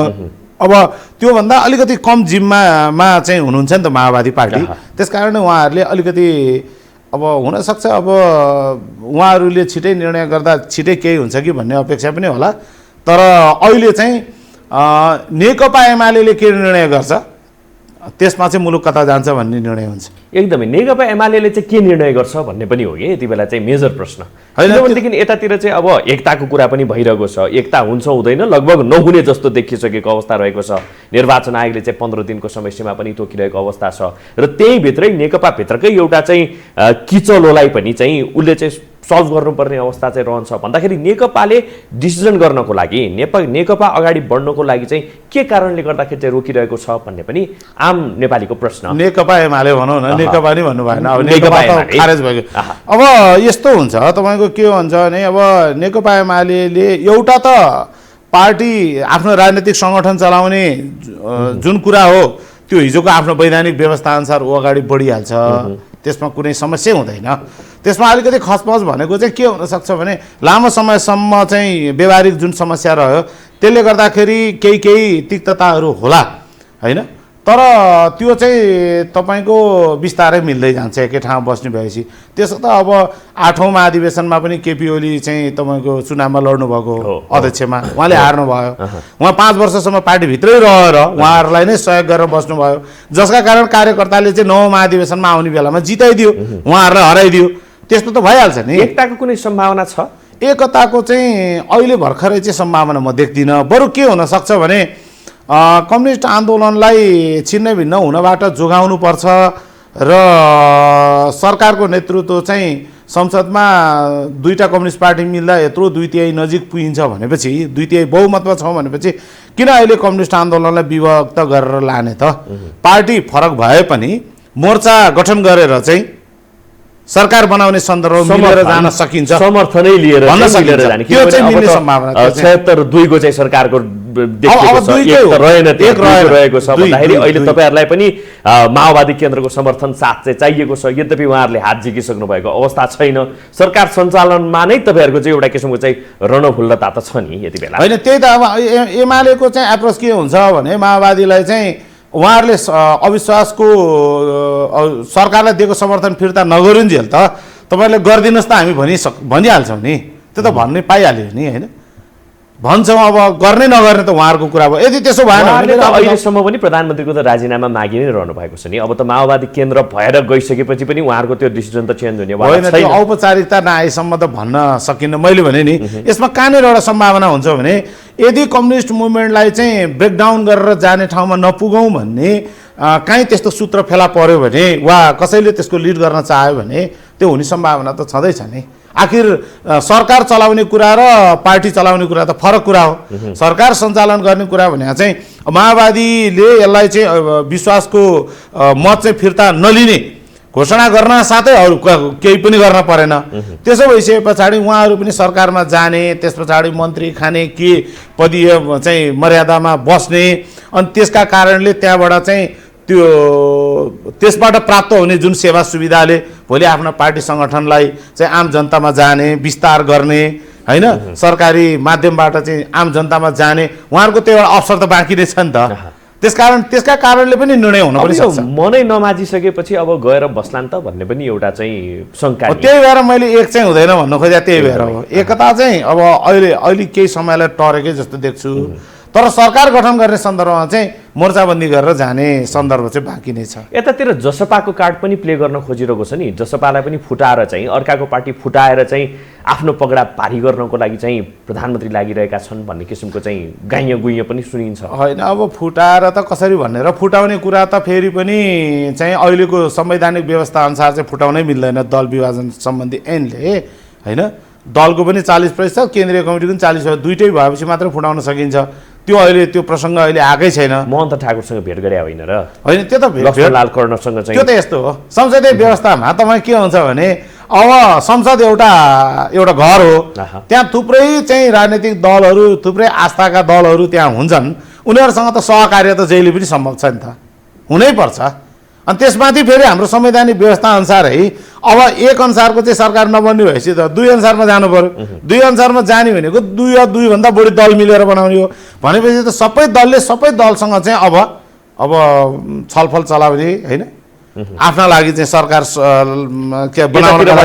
अब त्योभन्दा अलिकति कम जिम्मामा चाहिँ हुनुहुन्छ नि त माओवादी पार्टी, त्यसकारण उहाँहरूले अलिकति अब हुनसक्छ अब उहाँहरूले छिटै निर्णय गर्दा छिटै केही हुन्छ कि भन्ने अपेक्षा पनि होला। तर अहिले चाहिँ नेकपा एमाले के निर्णय गर्छ त्यसमा चाहिँ मुलुक कता जान्छ भन्ने निर्णय हुन्छ। एकदमै नेकपा एमाले चाहिँ के निर्णय गर्छ भन्ने पनि हो कि यति बेला चाहिँ मेजर प्रश्न। किनभनेदेखि यतातिर चाहिँ अब एकताको कुरा पनि भइरहेको छ, एकता हुन्छ हुँदैन लगभग नहुने जस्तो देखिसकेको अवस्था रहेको छ। निर्वाचन आयोगले चाहिँ 15 दिनको समयसीमा पनि तोकिरहेको अवस्था छ र त्यही भित्रै नेकपा भित्रकै एउटा चाहिँ किचलोलाई पनि चाहिँ उसले चाहिँ सल्भ गर्नुपर्ने अवस्था चाहिँ रहन्छ भन्दाखेरि नेकपाले डिसिजन गर्नको लागि नेकपा अगाडि बढ्नको लागि चाहिँ के कारणले गर्दाखेरि चाहिँ रोकिरहेको छ भन्ने पनि आम नेपालीको प्रश्न। नेकपा एमाले भनौँ न, नेकपा नि भन्नु भएन, अब नेकपा त खारेज भयो। अब यस्तो हुन्छ तपाईँको के हुन्छ भने अब नेकपा एमाले एउटा त पार्टी आफ्नो राजनीतिक सङ्गठन चलाउने जुन कुरा हो त्यो हिजोको आफ्नो वैधानिक व्यवस्था अनुसार ऊ अगाडि बढिहाल्छ, त्यसमा कुनै समस्या हुँदैन। त्यसमा अलिकति खचपच भनेको चाहिँ के हुनसक्छ भने लामो समयसम्म चाहिँ व्यवहारिक जुन समस्या रह्यो त्यसले गर्दाखेरि केही तिक्तताहरू होला होइन, तर त्यो चाहिँ तपाईँको बिस्तारै मिल्दै जान्छ एकै ठाउँ बस्ने भएपछि। त्यसो त अब 8औं महाधिवेशनमा पनि केपी ओली चाहिँ तपाईँको चुनावमा लड्नुभएको अध्यक्षमा उहाँले हार्नुभयो, उहाँ 5 वर्षसम्म पार्टीभित्रै रहेर उहाँहरूलाई नै सहयोग गरेर बस्नुभयो, जसका कारण कार्यकर्ताले चाहिँ 9औं महाधिवेशनमा आउने बेलामा जिताइदियो, उहाँहरूलाई हराइदियो। त्यस्तो त भइहाल्छ नि। एकताको कुनै सम्भावना छ? एकताको चाहिँ अहिले भर्खरै चाहिँ सम्भावना म देख्दिनँ। बरु के हुनसक्छ भने कम्युनिस्ट आन्दोलनलाई छिन्न भिन्न हुनबाट जोगाउनुपर्छ र सरकारको नेतृत्व चाहिँ संसदमा 2टा कम्युनिस्ट पार्टी मिल्दा यत्रो 2/3 नजिक पुगिन्छ भनेपछि 2/3 बहुमतमा छ भनेपछि किन अहिले कम्युनिस्ट आन्दोलनलाई विभक्त गरेर लाने त? पार्टी फरक भए पनि मोर्चा गठन गरेर चाहिँ सरकार बनाउने सन्दर्भमा मिलेर जान सकिन्छ, समर्थनै लिएर जाने। त्यो चाहिँ मिल्ने सम्भावना 76 को चाहिँ सरकारको देखिएको छ, एक त रहेन, एक रहेको छ भन्दाखेरि अहिले तपाईहरुलाई पनि माओवादी केन्द्रको समर्थन साथ चाहिँ चाहिएको छ। यद्यपि उहाँहरूले हात झिकिसक्नु भएको अवस्था छैन, सरकार सञ्चालनमा नै तपाईहरुको चाहिँ एउटा किसिमको चाहिँ रणभुल्लता त छ नि यति बेला। हैन, त्यही त अब एमालेको चाहिँ एप्रोच के हुन्छ भने माओवादीलाई चाहिँ उहाँहरूले अविश्वासको सरकारलाई दिएको समर्थन फिर्ता नगरुन्जेल त तपाईहरुले गर्दिनुस् त हामी भनिहाल्छौँ नि, त्यो त भन्नै पाइहाल्यो नि हैन, भन्छौँ। अब गर्ने नगर्ने त उहाँहरूको कुरा भयो। यदि त्यसो भएन भने त अहिलेसम्म पनि प्रधानमन्त्रीको त राजीनामा मागि नै रहनु भएको छ नि। अब त माओवादी केन्द्र भएर गइसकेपछि पनि उहाँहरूको त्यो डिसिजन त चेन्ज हुने होइन, त्यो औपचारिकता नआएसम्म त भन्न सकिन्न। मैले भने नि यसमा कहाँनिर एउटा सम्भावना हुन्छ भने यदि कम्युनिस्ट मुभमेन्टलाई चाहिँ ब्रेकडाउन गरेर जाने ठाउँमा नपुगौँ भन्ने काहीँ त्यस्तो सूत्र फेला पर्यो भने वा कसैले त्यसको लिड गर्न चाह्यो भने त्यो हुने सम्भावना त छँदैछ नि। आखिर सरकार चलाउने कुरा र पार्टी चलाउने कुरा त फरक कुरा हो। सरकार सञ्चालन गर्ने कुरा भने चाहिँ माओवादीले यसलाई चाहिँ विश्वासको मत चाहिँ फिर्ता नलिने घोषणा गर्न साथै अरू केही पनि गर्न परेन। त्यसो भइसके पछाडि उहाँहरू पनि सरकारमा जाने, त्यस पछाडि मन्त्री खाने, के पदीय चाहिँ मर्यादामा बस्ने, अनि त्यसका कारणले त्यहाँबाट चाहिँ त्यो त्यसबाट प्राप्त हुने जुन सेवा सुविधाले भोलि आफ्नो पार्टी सङ्गठनलाई चाहिँ आम जनतामा जाने, विस्तार गर्ने हैन, सरकारी माध्यमबाट चाहिँ आम जनतामा जाने, उहाँहरूको त्यो एउटा अवसर त बाँकी नै छ नि त। त्यसका कारणले पनि निर्णय हुन पनि सक्छ। मनै नमाजिसकेपछि अब गएर बस्लान् त भन्ने पनि एउटा चाहिँ शङ्का। त्यही भएर मैले एक चाहिँ हुँदैन भन्नु खोजेँ, त्यही भएर हो। एकता चाहिँ अब अहिले केही समयलाई टरेकै जस्तो देख्छु। तर सरकार गठन गर्ने सन्दर्भमा चाहिँ मोर्चाबन्दी गरेर जाने सन्दर्भ चाहिँ बाँकी नै छ। यतातिर जसपाको कार्ड पनि प्ले गर्न खोजिरहेको छ नि, जसपालाई पनि फुटाएर चाहिँ अर्काको पार्टी फुटाएर चाहिँ आफ्नो पगडा पारी गर्नको लागि चाहिँ प्रधानमन्त्री लागिरहेका छन् भन्ने किसिमको चाहिँ गाइँ गुइँ पनि सुनिन्छ। होइन, अब फुटाएर त कसरी भनेर फुटाउने कुरा त फेरि पनि चाहिँ अहिलेको संवैधानिक व्यवस्था अनुसार चाहिँ फुटाउनै मिल्दैन। दल विभाजन सम्बन्धी ऐनले होइन, दलको पनि 40%, केन्द्रीय कमिटीको पनि 40%, दुइटै भएपछि मात्रै फुटाउन सकिन्छ। त्यो अहिले त्यो प्रसङ्ग अहिले आएकै छैन। महन्त ठाकुरसँग भेट गरे होइन र? होइन, त्यो त लक्ष्मणलाल कर्णसँग चाहिँ त्यो त यस्तो हो। संसदीय व्यवस्थामा तपाईँ के हुन्छ भने अब संसद एउटा घर हो, त्यहाँ थुप्रै चाहिँ राजनीतिक दलहरू, थुप्रै आस्थाका दलहरू त्यहाँ हुन्छन्। उनीहरूसँग त सहकार्य त जहिले पनि सम्भव छ नि त, हुनैपर्छ। अनि त्यसमाथि फेरि हाम्रो संवैधानिक व्यवस्था अनुसारै अब एक अनुसारको चाहिँ सरकार नबन्ने भएपछि त दुई अनुसारमा जानु पर्यो। दुई अनुसारमा जाने भनेको दुई या दुईभन्दा बढी दल मिलेर बनाउने हो भनेपछि त सबै दलले सबै दलसँग चाहिँ अब छलफल चलाउने होइन, आफ्ना लागि चाहिँ सरकार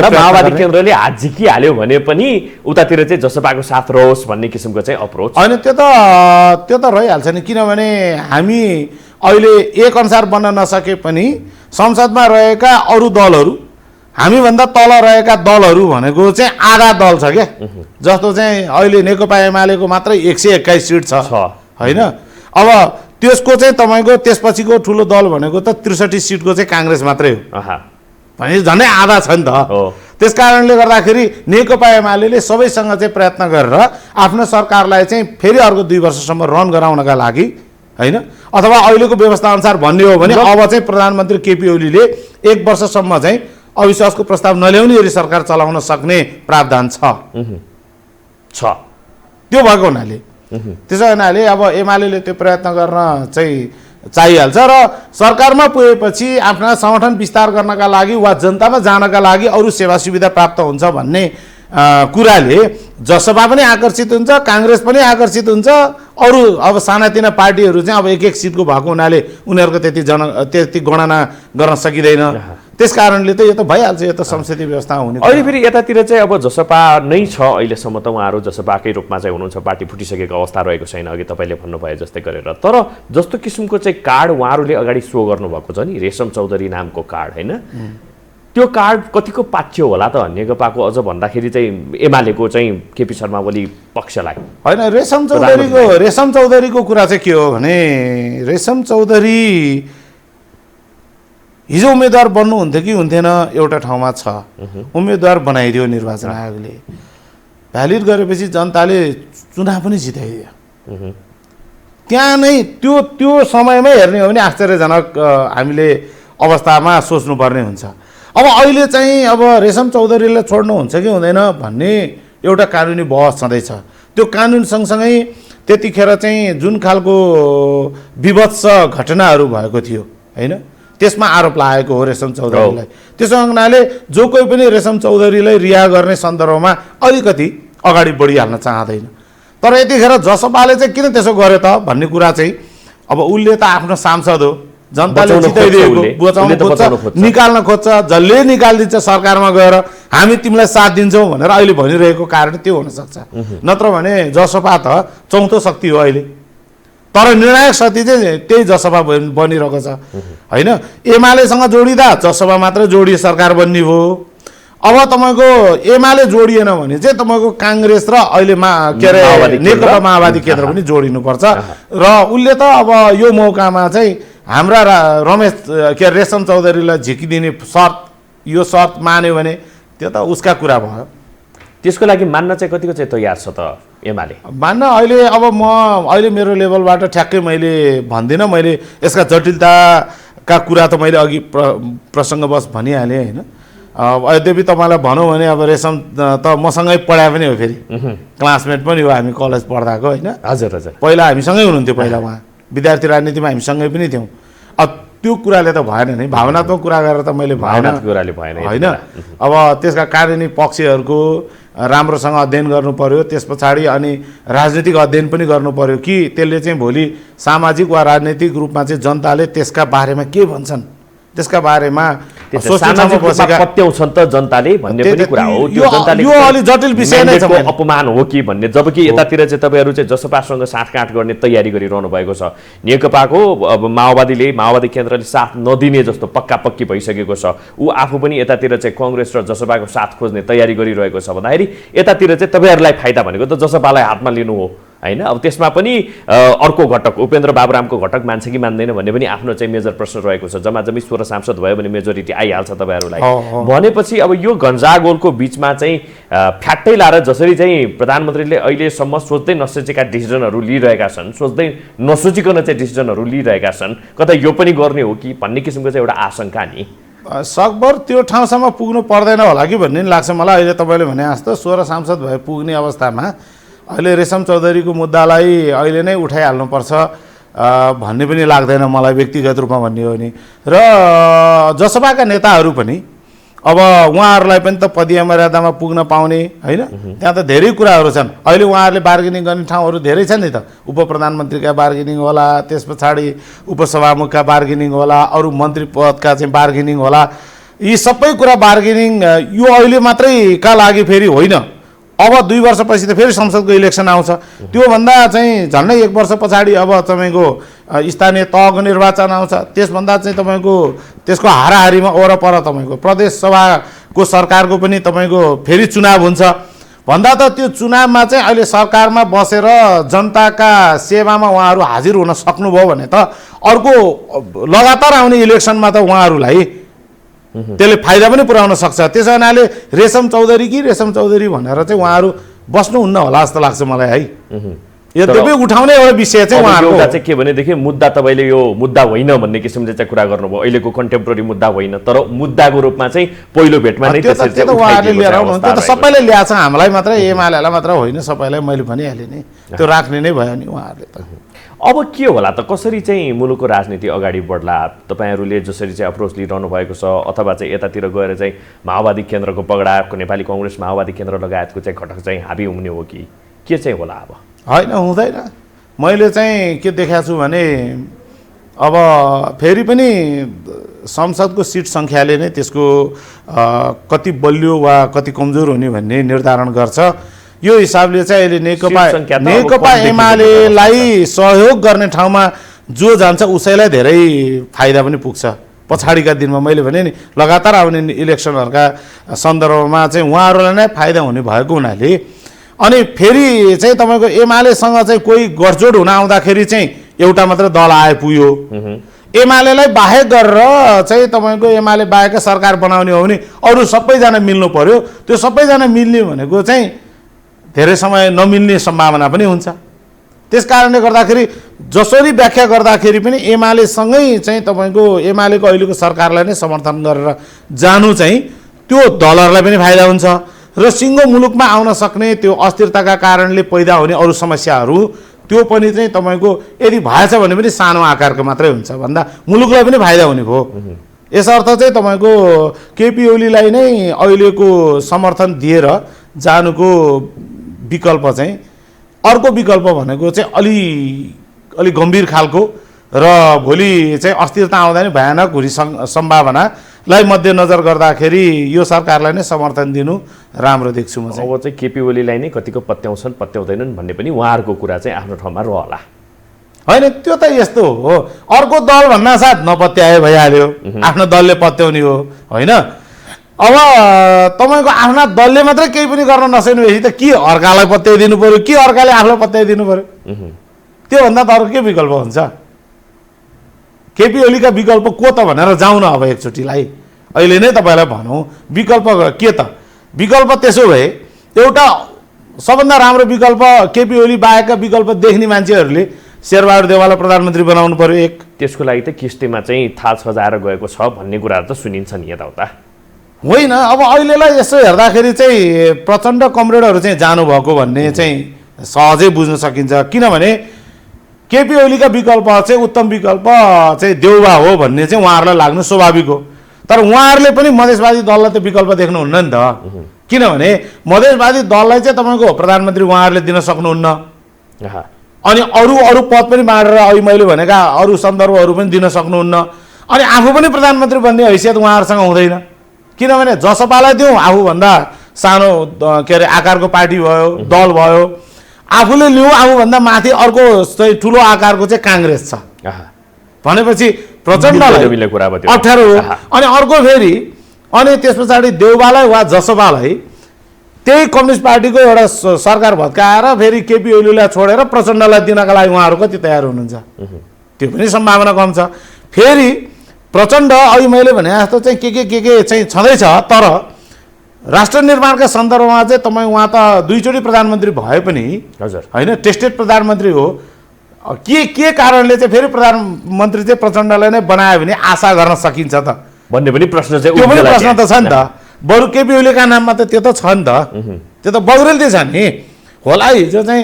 माओवादी केन्द्रले हात झिकिहाल्यो भने पनि उतातिर चाहिँ जसपाको साथ रहोस् भन्ने किसिमको चाहिँ अप्रोच। होइन, त्यो त रहिहाल्छ नि, किनभने हामी अहिले एक अनुसार बन्न नसके पनि संसदमा रहेका अरू दलहरू, हामीभन्दा तल रहेका दलहरू भनेको चाहिँ आधा दल छ क्या। जस्तो चाहिँ अहिले नेकपा एमालेको मात्रै 121 सिट छ होइन। अब त्यसको चाहिँ तपाईँको त्यसपछिको ठुलो दल भनेको त 63 सिटको चाहिँ काङ्ग्रेस मात्रै हो भने झन्डै आधा छ नि त। त्यस कारणले गर्दाखेरि नेकपा एमाले सबैसँग चाहिँ प्रयत्न गरेर आफ्नो सरकारलाई चाहिँ फेरि अर्को 2 वर्षसम्म रन गराउनका लागि होइन, अथवा अहिलेको व्यवस्था अनुसार भन्ने हो भने अब चाहिँ प्रधानमन्त्री केपी ओलीले 1 वर्षसम्म चाहिँ अविश्वासको प्रस्ताव नल्याउने गरी सरकार चलाउन सक्ने प्रावधान छ। त्यो भएको हुनाले त्यसो हुनाले अब एमाले त्यो प्रयत्न गर्न चाहिँ चाहिहाल्छ र सरकारमा पुगेपछि आफ्ना संगठन विस्तार गर्नका लागि वा जनतामा जानका लागि अरू सेवा सुविधा प्राप्त हुन्छ भन्ने कुराले जसपा पनि आकर्षित हुन्छ, काङ्ग्रेस पनि आकर्षित हुन्छ। अरू अब सानातिना पार्टीहरू चाहिँ अब 1-1 सिटको भएको हुनाले उनीहरूको त्यति गणना गर्न सकिँदैन। त्यस कारणले त यो त भइहाल्छ, यो त संसदीय व्यवस्था हुने। अहिले फेरि यतातिर चाहिँ अब जसपा नै छ अहिलेसम्म त उहाँहरू जसपाकै रूपमा चाहिँ हुनुहुन्छ, पार्टी फुटिसकेको अवस्था रहेको छैन अघि तपाईँले भन्नुभयो जस्तै गरेर। तर जस्तो किसिमको चाहिँ कार्ड उहाँहरूले अगाडि सो गर्नुभएको छ नि, रेशम चौधरी नामको कार्ड होइन, त्यो कार्ड कतिको पाच्यो होला त नेकपाको अझ भन्दाखेरि चाहिँ एमालेको चाहिँ केपी शर्मा ओली पक्षलाई? होइन, रेशम चौधरीको कुरा चाहिँ के हो भने रेशम चौधरी हिजो उम्मेदवार बन्नुहुन्थ्यो कि हुन्थेन एउटा ठाउँमा छ, उम्मेदवार बनाइदियो निर्वाचन आयोगले, भ्यालिड गरेपछि जनताले चुनाव पनि जिताइदियो। त्यहाँ नै त्यो समयमै हेर्ने हो भने आश्चर्यजनक हामीले अवस्थामा सोच्नुपर्ने हुन्छ। अब अहिले चाहिँ अब रेशम चौधरीलाई छोड्नुहुन्छ कि हुँदैन भन्ने एउटा कानुनी बहस छँदैछ। त्यो कानुन सँगसँगै त्यतिखेर चाहिँ जुन खालको विभत्स घटनाहरू भएको थियो होइन, त्यसमा आरोप लागेको हो रेशम चौधरीलाई। त्यसो हुनाले जो कोही पनि रेशम चौधरीलाई रिहा गर्ने सन्दर्भमा अलिकति अगाडि बढिहाल्न चाहँदैन। तर यतिखेर जसपाले चाहिँ किन त्यसो गर्यो त भन्ने कुरा चाहिँ अब उसले त आफ्नो सांसद हो, जनताले जिताइदिएको, बचाउन खोज्छ, निकाल्न खोज्छ, जसले निकालिदिन्छ सरकारमा गएर हामी तिमीलाई साथ दिन्छौँ भनेर अहिले भनिरहेको कारण त्यो हुनसक्छ। नत्र भने जसपा त चौथो शक्ति हो अहिले, तर निर्णायक शक्ति चाहिँ त्यही जसपा बनिरहेको छ होइन। एमालेसँग जोडिँदा जसपा मात्र जोडिए सरकार बन्ने भयो। अब तपाईँको एमाले जोडिएन भने चाहिँ तपाईँको काङ्ग्रेस र अहिले के अरे नेकपा माओवादी केन्द्र पनि जोडिनुपर्छ। र उसले त अब यो मौकामा चाहिँ हाम्रा रमेश के अरे रेशम चौधरीलाई झिकिदिने यो शर्त मान्यो भने त्यो त उसका कुरा भयो। त्यसको लागि मान्न चाहिँ कतिको चाहिँ तयार छ त एमाले? मान्न अहिले मेरो लेभलबाट ठ्याक्कै मैले भन्दिनँ। मैले यसका जटिलताका कुरा त मैले अघि प्रसङ्गवश भनिहालेँ होइन। यद्यपि तपाईँलाई भनौँ भने अब रेशम त मसँगै पढाए पनि हो, फेरि क्लासमेट पनि हो हामी कलेज पढ्दाको होइन। हजुर हजुर, पहिला हामीसँगै हुनुहुन्थ्यो, पहिला उहाँ विद्यार्थी राजनीतिमा हामीसँगै पनि थियौँ। अब त्यो कुराले त भएन नि, भावनात्मक कुरा गरेर त मैले भएन होइन। अब त्यसका कानुनी पक्षहरूको राम्रोसँग अध्ययन गर्नु पर्यो, त्यस पछाडि अनि राजनीतिक अध्ययन पनि गर्नु पर्यो कि त्यसले चाहिँ भोलि सामाजिक वा राजनीतिक रूपमा चाहिँ जनताले त्यसका बारेमा के भन्छन् त्यसका बारेमा सोच्ने ठाउँमा सामाजिक रूपमा बसेका पत्याउँछन् त जनताले भन्ने पनि कुरा हो। त्यो जनताले यो अलि जटिल विषय नै छ। म्यान्डेटको अपमान हो कि भन्ने, जबकि यतातिर चाहिँ तपाईँहरू चाहिँ जसपासँग साँठगाँठ गर्ने तयारी गरिरहनु भएको छ। नेकपाको अब माओवादी केन्द्रले साथ नदिने जस्तो पक्का पक्की भइसकेको छ। ऊ आफू पनि यतातिर चाहिँ कांग्रेस र जसपाको साथ खोज्ने तयारी गरिरहेको छ भन्दाखेरि यतातिर चाहिँ तपाईँहरूलाई फाइदा भनेको त जसपालाई हातमा लिनु हो हैन। अब त्यसमा पनि अर्को घटक उपेन्द्र बाबुरामको घटक मान्छ कि मान्दैन भन्ने पनि आफ्नो चाहिँ मेजर प्रश्न रहेको छ। जम्माजम्मी 16 सांसद भयो भने मेजोरिटी आइहाल्छ तपाईँहरूलाई भनेपछि अब यो घन्जागोलको बिचमा चाहिँ फ्याट्टै लाएर जसरी चाहिँ प्रधानमन्त्रीले अहिलेसम्म सोच्दै नसोचेका डिसिजनहरू लिइरहेका छन्, सोच्दै नसोचिकन चाहिँ डिसिजनहरू लिइरहेका छन्, कतै यो पनि गर्ने हो कि भन्ने किसिमको चाहिँ एउटा आशंका नि सकभर त्यो ठाउँसम्म पुग्नु पर्दैन होला कि भन्ने लाग्छ मलाई। अहिले तपाईँले भने जस्तो 16 सांसद भए पुग्ने अवस्थामा अहिले रेशम चौधरीको मुद्दालाई अहिले नै उठाइहाल्नुपर्छ भन्ने पनि लाग्दैन मलाई व्यक्तिगत रूपमा भन्ने हो भने। र जसपाका नेताहरू पनि अब उहाँहरूलाई पनि त पदीय मर्यादामा पुग्न पाउने होइन, त्यहाँ त धेरै कुराहरू छन्। अहिले उहाँहरूले बार्गेनिङ गर्ने ठाउँहरू धेरै छन् नि त। उप प्रधानमन्त्रीका बार्गेनिङ होला, त्यस पछाडि उपसभामुखका बार्गेनिङ होला, अरू मन्त्री पदका चाहिँ बार्गेनिङ होला। यी सबै कुरा बार्गेनिङ यो अहिले मात्रै का लागि फेरि होइन, अब 2 वर्षपछि त फेरि संसदको इलेक्सन आउँछ। त्योभन्दा चाहिँ झन्डै 1 वर्ष पछाडि अब तपाईँको स्थानीय तहको निर्वाचन आउँछ। त्यसभन्दा चाहिँ तपाईँको त्यसको हाराहारीमा वरपर तपाईँको प्रदेश सभाको सरकारको पनि तपाईँको फेरि चुनाव हुन्छ भन्दा त त्यो चुनावमा चाहिँ अहिले सरकारमा बसेर जनताका सेवामा उहाँहरू हाजिर हुन सक्नुभयो भने त अर्को लगातार आउने इलेक्सनमा त उहाँहरूलाई त्यसले फाइदा पनि पुर्याउन सक्छ। त्यसो हुनाले रेशम चौधरी भनेर चाहिँ उहाँहरू बस्नुहुन्न होला जस्तो लाग्छ मलाई है। यद्यपि उठाउने एउटा विषय चाहिँ उहाँहरूको चाहिँ के भनेदेखि मुद्दा तपाईँले यो मुद्दा होइन भन्ने किसिमले चाहिँ कुरा गर्नुभयो। अहिलेको कन्टेम्पोरेरी मुद्दा होइन, तर मुद्दाको रूपमा चाहिँ पहिलो भेटमा नै त्यो त उहाँहरूले लिएर आउनु, त्यो त सबैले ल्याएको छ, हामीलाई मात्र एमालेलाई मात्र होइन, सबैलाई मैले भनिहालेँ नि। त्यो राख्ने नै भयो नि उहाँहरूले त। अब के होला त, कसरी चाहिँ मुलुकको राजनीति अगाडि बढ्ला? तपाईँहरूले जसरी चाहिँ अप्रोच लिइरहनु भएको छ अथवा चाहिँ यतातिर गएर चाहिँ माओवादी केन्द्रको पगडा, नेपाली कांग्रेस माओवादी केन्द्र लगायतको चाहिँ घटक चाहिँ हाबी हुने हो कि के चाहिँ होला? अब होइन, हुँदैन। मैले चाहिँ के देखाएको छु भने अब फेरि पनि संसदको सिट सङ्ख्याले नै त्यसको कति बलियो वा कति कमजोर हुने भन्ने निर्धारण गर्छ। यो हिसाबले चाहिँ अहिले नेकपा एमालेलाई सहयोग गर्ने ठाउँमा जो जान्छ उसैलाई धेरै फाइदा पनि पुग्छ पछाडिका दिनमा। मैले भने नि लगातार आउने इलेक्सनहरूका सन्दर्भमा चाहिँ उहाँहरूलाई नै फाइदा हुने भएको हुनाले अनि फेरि चाहिँ तपाईँको एमालेसँग चाहिँ कोही गठजोड हुन आउँदाखेरि चाहिँ एउटा मात्र दल आइपुग्यो। एमालेलाई बाहेक गरेर चाहिँ तपाईँको एमाले बाहेक सरकार बनाउने हो भने अरू सबैजना मिल्नु पर्यो। त्यो सबैजना मिल्ने भनेको चाहिँ धेरै समय नमिल्ने सम्भावना पनि हुन्छ। त्यस कारणले गर्दाखेरि जसरी व्याख्या गर्दाखेरि पनि एमालेसँगै चाहिँ तपाईँको एमालेको अहिलेको सरकारलाई नै समर्थन गरेर जानु चाहिँ त्यो दलहरूलाई पनि फाइदा हुन्छ र सिङ्गो मुलुकमा आउन सक्ने त्यो अस्थिरताका कारणले पैदा हुने अरू समस्याहरू त्यो पनि चाहिँ तपाईँको यदि भएछ भने पनि सानो आकारको मात्रै हुन्छ भन्दा मुलुकलाई पनि फाइदा हुने भयो। यसर्थ चाहिँ तपाईँको केपी ओलीलाई नै अहिलेको समर्थन दिएर जानुको विकल्प चाहिँ अर्को विकल्प भनेको चाहिँ अलि गम्भीर खालको र भोलि चाहिँ अस्थिरता आउँदा नि भयानक हुने सम्भावनालाई मध्यनजर गर्दाखेरि यो सरकारलाई नै समर्थन दिनु राम्रो देख्छु म चाहिँ। अब चाहिँ केपी ओलीलाई नै कतिको पत्याउँछन् पत्याउँदैनन् भन्ने पनि उहाँहरूको कुरा चाहिँ आफ्नो ठाउँमा रहला। होइन, त्यो त यस्तो हो, अर्को दल भन्दा साथ नपत्याए भइहाल्यो, आफ्नो दलले पत्याउने हो होइन। अब तपाईँको आफ्ना दलले मात्रै केही पनि गर्न नसक्नेपछि त के अर्कालाई पत्याइदिनु पऱ्यो, के अर्काले आफूलाई पत्याइदिनु पऱ्यो? त्योभन्दा त अरू के विकल्प हुन्छ? केपी ओलीका विकल्प को त भनेर जाउँ न अब एकचोटिलाई अहिले नै तपाईँलाई भनौँ विकल्प के त? विकल्प त्यसो भए एउटा सबभन्दा राम्रो विकल्प केपी ओली बाहेकका विकल्प देख्ने मान्छेहरूले शेरबहादुर देवाललाई प्रधानमन्त्री बनाउनु पर्यो। एक त्यसको लागि त किस्तीमा चाहिँ थाल सजाएर गएको छ भन्ने कुराहरू त सुनिन्छ नि यताउता होइन। अब अहिलेलाई यसो हेर्दाखेरि चाहिँ प्रचण्ड कमरेडहरू चाहिँ जानुभएको भन्ने चाहिँ सहजै बुझ्न सकिन्छ, किनभने केपी ओलीका विकल्प चाहिँ उत्तम विकल्प चाहिँ देउबा हो भन्ने चाहिँ उहाँहरूलाई लाग्नु स्वाभाविक हो। तर उहाँहरूले पनि मधेसवादी दललाई त विकल्प देख्नुहुन्न नि त, किनभने मधेसवादी दललाई चाहिँ तपाईँको प्रधानमन्त्री उहाँहरूले दिन सक्नुहुन्न अनि अरू पद पनि बाँडेर अहिले मैले भनेका अरू सन्दर्भहरू पनि दिन सक्नुहुन्न। अनि आफू पनि प्रधानमन्त्री बन्ने हैसियत उहाँहरूसँग हुँदैन। किनभने जसपालाई दिउँ आफूभन्दा सानो के अरे आकारको पार्टी भयो, दल भयो, आफूले लिउँ आफूभन्दा माथि अर्को चाहिँ ठुलो आकारको चाहिँ काङ्ग्रेस छ भनेपछि प्रचण्डलाई अप्ठ्यारो हो। अनि अर्को फेरि अनि त्यस पछाडि देउबालाई वा जसपालाई त्यही कम्युनिस्ट पार्टीको एउटा सरकार भत्काएर फेरि केपी ओलीलाई छोडेर प्रचण्डलाई दिनका लागि उहाँहरू कति तयार हुनुहुन्छ, त्यो पनि सम्भावना कम छ। फेरि प्रचण्ड अघि मैले भने जस्तो चाहिँ के चाहिँ छँदैछ, तर राष्ट्र निर्माणका सन्दर्भमा चाहिँ तपाईँ उहाँ त दुईचोटि प्रधानमन्त्री भए पनि होइन, टेस्टेड प्रधानमन्त्री हो। के कारणले चाहिँ फेरि प्रधानमन्त्री चाहिँ प्रचण्डलाई नै बनायो भने आशा गर्न सकिन्छ त भन्ने पनि प्रश्न चाहिँ त्यो पनि प्रश्न त छ नि त। बरु केपी ओलीका नाममा त त्यो त छ नि त, त्यो त बगरेलती छ नि होला। हिजो चाहिँ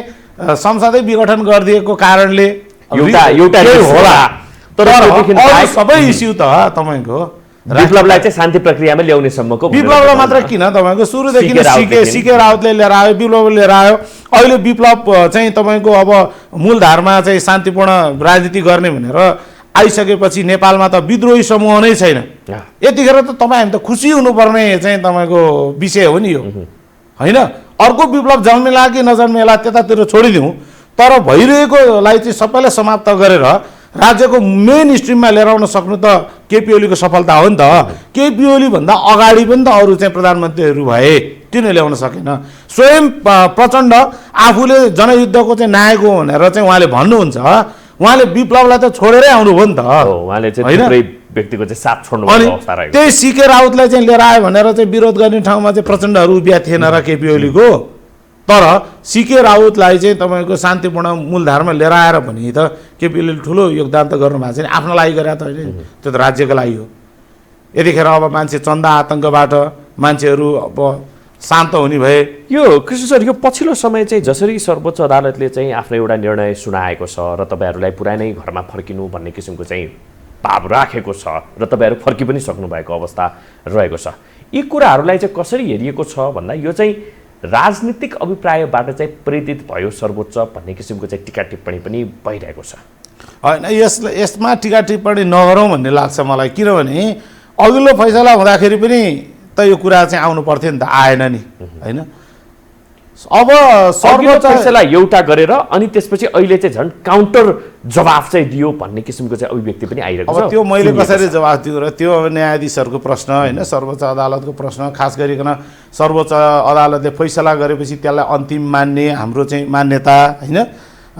संसदै विघटन गरिदिएको कारणले एउटा होला, तर सबै इस्यु त तपाईँको विप्लवलाई चाहिँ शान्ति प्रक्रियामा ल्याउने सम्मको विप्लवलाई मात्र किन तपाईँको सुरुदेखि नै सिके राउतले लिएर आयो, विप्लवले लिएर आयो। अहिले विप्लव चाहिँ तपाईँको अब मूलधारमा चाहिँ शान्तिपूर्ण राजनीति गर्ने भनेर आइसकेपछि नेपालमा त विद्रोही समूह नै छैन। यतिखेर त तपाईँ हामी त खुसी हुनुपर्ने चाहिँ तपाईँको विषय हो नि यो, होइन? अर्को विप्लव जन्मेला कि नजन्मेला त्यतातिर छोडिदिउँ, तर भइरहेकोलाई चाहिँ सबैलाई समाप्त गरेर राज्यको मेन स्ट्रिममा लिएर आउन सक्नु त केपी ओलीको सफलता हो नि त। केपी ओलीभन्दा अगाडि पनि त अरू चाहिँ प्रधानमन्त्रीहरू भए, किन ल्याउन सकेन? स्वयं प्रचण्ड आफूले जनयुद्धको चाहिँ नायक हो भनेर चाहिँ उहाँले भन्नुहुन्छ, उहाँले विप्लवलाई त छोडेरै आउनुभयो नि त, होइन? व्यक्तिको चाहिँ साथ छोड्नु अवस्था रह्यो। त्यही सिके राउतलाई चाहिँ लिएर आयो भनेर चाहिँ विरोध गर्ने ठाउँमा चाहिँ प्रचण्डहरू उभिया थिएन र केपी ओलीको। तर सिके राउतलाई चाहिँ तपाईँको शान्तिपूर्ण मूलधारमा लिएर आएर पनि त केपी ओलीले ठुलो योगदान त गर्नुभएको छ नि, आफ्नो लागि गरेर त होइन, त्यो त राज्यको लागि हो। यतिखेर अब मान्छे चन्दा आतङ्कबाट मान्छेहरू अब शान्त हुने भए। यो कृष्ण सर, यो पछिल्लो समय चाहिँ जसरी सर्वोच्च अदालतले चाहिँ आफ्नो एउटा निर्णय सुनाएको छ र तपाईँहरूलाई पुरानै घरमा फर्किनु भन्ने किसिमको चाहिँ भाव राखेको छ र तपाईँहरू फर्कि पनि सक्नु भएको अवस्था रहेको छ, यी कुराहरूलाई चाहिँ कसरी हेरिएको छ भन्दा यो चाहिँ राजनीतिक अभिप्रायबाट चाहिँ प्रेरित भयो सर्वोच्च भन्ने किसिमको चाहिँ टिका टिप्पणी पनि भइरहेको छ, होइन? यसमा टिका टिप्पणी नगरौँ भन्ने लाग्छ मलाई, किनभने अघिल्लो फैसला हुँदाखेरि पनि त यो कुरा चाहिँ आउनु पर्थ्यो नि त, आएन नि, होइन? अब सर्वोच्च फैसला एउटा गरेर अनि त्यसपछि अहिले चाहिँ झन् काउन्टर जवाफ चाहिँ दियो भन्ने किसिमको चाहिँ अभिव्यक्ति पनि आइरहेको छ। अब त्यो मैले कसरी जवाफ दिउँ र त्यो न्यायाधीशहरूको प्रश्न, होइन? सर्वोच्च अदालतको प्रश्न, खास गरिकन सर्वोच्च अदालतले फैसला गरेपछि त्यसलाई अन्तिम मान्ने हाम्रो चाहिँ मान्यता, होइन?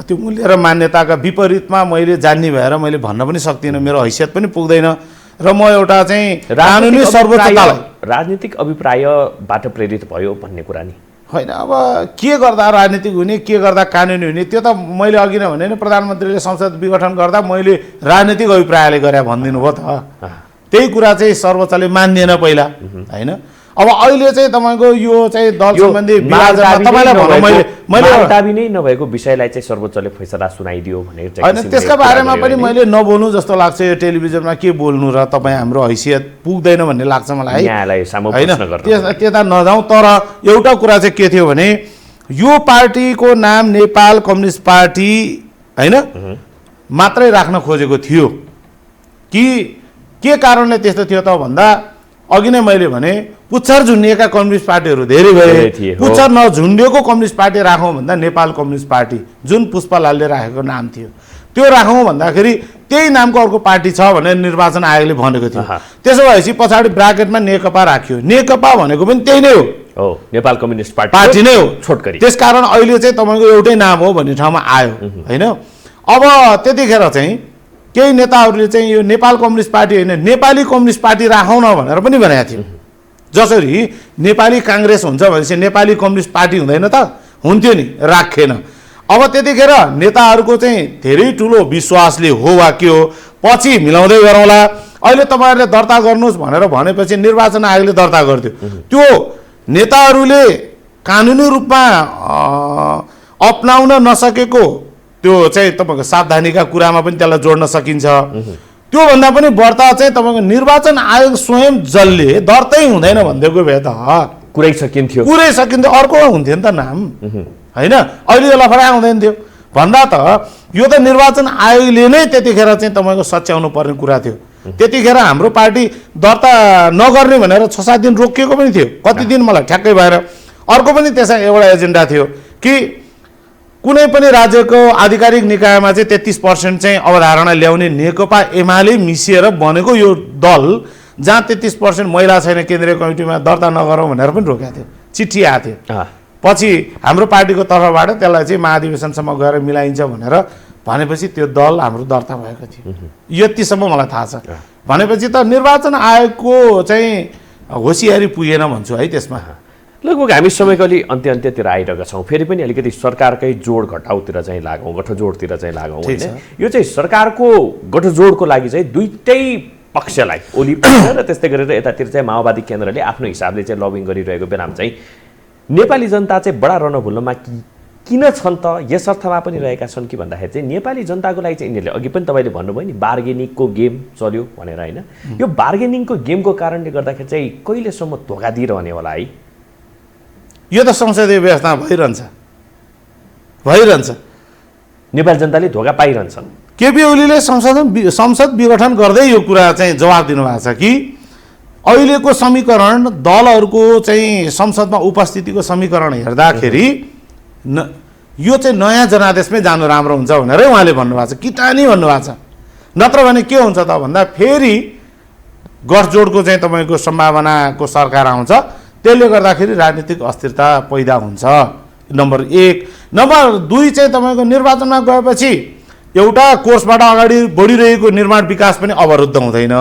त्यो मूल्य र मान्यताका विपरीतमा मैले जान्ने भएर मैले भन्न पनि सक्दिनँ, मेरो हैसियत पनि पुग्दैन र म एउटा चाहिँ कानुनी सर्वोच्चतालाई राजनीतिक अभिप्रायबाट प्रेरित भयो भन्ने कुरा नि होइन। अब के गर्दा राजनीतिक हुने, के गर्दा कानुनी हुने, त्यो त मैले अघि नै भने नि प्रधानमन्त्रीले संसद विघटन गर्दा मैले राजनीतिक अभिप्रायले गरे भनिदिनु भयो त, त्यही कुरा चाहिँ सर्वोच्चले मान्दिएन पहिला, होइन? अब अहिले चाहिँ तपाईँको यो चाहिँ दल सम्बन्धी तपाईँलाई मैले दाबी नै नभएको विषयलाई चाहिँ सर्वोच्चले फैसला सुनाइदियो भने होइन, त्यसका बारेमा पनि मैले नबोल्नु जस्तो लाग्छ। यो टेलिभिजनमा के बोल्नु र तपाईँ हाम्रो हैसियत पुग्दैन भन्ने लाग्छ मलाई, होइन? त्यता नजाउँ। तर एउटा कुरा चाहिँ के थियो भने यो पार्टीको नाम नेपाल कम्युनिस्ट पार्टी, होइन, मात्रै राख्न खोजेको थियो कि के कारणले त्यस्तो थियो त भन्दा अघि नै मैले भने पुच्छर झुन्डिएका कम्युनिस्ट पार्टीहरू धेरै भए, पुच्छर नझुन्डिएको कम्युनिस्ट पार्टी राखौँ भन्दा नेपाल कम्युनिस्ट पार्टी जुन पुष्पलालले राखेको नाम थियो त्यो राखौँ भन्दाखेरि त्यही नामको अर्को पार्टी छ भनेर निर्वाचन आयोगले भनेको थियो। त्यसो भएपछि पछाडि ब्राकेटमा नेकपा राख्यो, नेकपा भनेको पनि त्यही नै हो, नेपाल कम्युनिस्ट पार्टी नै हो छोटकरी। त्यसकारण अहिले चाहिँ तपाईँको एउटै नाम हो भन्ने ठाउँमा आयो, होइन? अब त्यतिखेर चाहिँ केही नेताहरूले चाहिँ यो नेपाल कम्युनिस्ट पार्टी होइन नेपाली कम्युनिस्ट पार्टी राखौँ न भनेर पनि भनेको थियो। जसरी नेपाली काङ्ग्रेस हुन्छ भनेपछि नेपाली कम्युनिस्ट पार्टी हुँदैन त, हुन्थ्यो नि, राखेन। अब त्यतिखेर नेताहरूको चाहिँ धेरै ठुलो विश्वासले हो वा के हो पछि मिलाउँदै गरौँला, अहिले तपाईँहरूले दर्ता गर्नुहोस् भनेर भनेपछि निर्वाचन आयोगले दर्ता गरिदियो। त्यो नेताहरूले कानुनी रूपमा अपनाउन नसकेको त्यो चाहिँ तपाईँको सावधानीका कुरामा पनि त्यसलाई जोड्न सकिन्छ। त्योभन्दा पनि बढ्ता चाहिँ तपाईँको निर्वाचन आयोग स्वयं जसले दर्तै हुँदैन भनिदिएको भए त कुरै सकिन्थ्यो, अर्को हुन्थ्यो नि त नाम, होइन? अहिले यो लफडा हुँदैन थियो भन्दा त यो त निर्वाचन आयोगले नै त्यतिखेर चाहिँ तपाईँको सच्याउनु पर्ने कुरा थियो। त्यतिखेर हाम्रो पार्टी दर्ता नगर्ने भनेर 6-7 दिन रोकिएको पनि थियो। कति दिन मलाई ठ्याक्कै भएर। अर्को पनि त्यसमा एउटा एजेन्डा थियो कि कुनै पनि राज्यको आधिकारिक निकायमा चाहिँ 33% चाहिँ अवधारणा ल्याउने नेकपा एमाले मिसिएर बनेको यो दल जहाँ 33% महिला छैन केन्द्रीय कमिटीमा दर्ता नगरौँ भनेर पनि रोकेको थियो, चिठी आएको थियो। पछि हाम्रो पार्टीको तर्फबाट त्यसलाई चाहिँ महाधिवेशनसम्म गएर मिलाइन्छ भनेर भनेपछि त्यो दल हाम्रो दर्ता भएको थियो। यतिसम्म मलाई थाहा छ। भनेपछि त निर्वाचन आयोगको चाहिँ होसियारी पुगेन भन्छु है त्यसमा। लगभग हामी समयको अलि अन्त्यतिर आइरहेका छौँ। फेरि पनि अलिकति सरकारकै जोड घटाउतिर चाहिँ लागौँ, गठजोडतिर चाहिँ लागौँ होइन। यो चाहिँ सरकारको गठजोडको लागि चाहिँ दुईटै पक्षलाई ओली र त्यस्तै गरेर यतातिर चाहिँ माओवादी केन्द्रले आफ्नो हिसाबले चाहिँ लबिङ गरिरहेको बेलामा चाहिँ नेपाली जनता चाहिँ बडा रणभुल्लोमा किन छन् त यस अर्थमा पनि रहेका छन् कि भन्दाखेरि चाहिँ नेपाली जनताको लागि चाहिँ यिनीहरूले अघि पनि तपाईँले भन्नुभयो नि बार्गेनिङको गेम चल्यो भनेर होइन। यो बार्गेनिङको गेमको कारणले गर्दाखेरि चाहिँ कहिलेसम्म धोका दिइरहने होला है? यो त संसदीय व्यवस्था भइरहन्छ। नेपाली जनताले धोका पाइरहन्छन्। केपी ओलीले संसद विघटन गर्दै यो कुरा चाहिँ जवाब दिनुभएको छ कि अहिलेको समीकरण दलहरूको चाहिँ संसदमा उपस्थितिको समीकरण हेर्दाखेरि यो चाहिँ नयाँ जनादेशमै जानु राम्रो हुन्छ भनेरै उहाँले भन्नुभएको छ, किटानी भन्नुभएको छ। नत्र भने के हुन्छ त भन्दा फेरि गठजोडको चाहिँ तपाईँको सम्भावनाको सरकार आउँछ, त्यसले गर्दाखेरि राजनीतिक अस्थिरता पैदा हुन्छ। नम्बर 1। नम्बर 2 चाहिँ तपाईँको निर्वाचनमा गएपछि एउटा कोर्सबाट अगाडि बढिरहेको निर्माण विकास पनि अवरुद्ध हुँदैन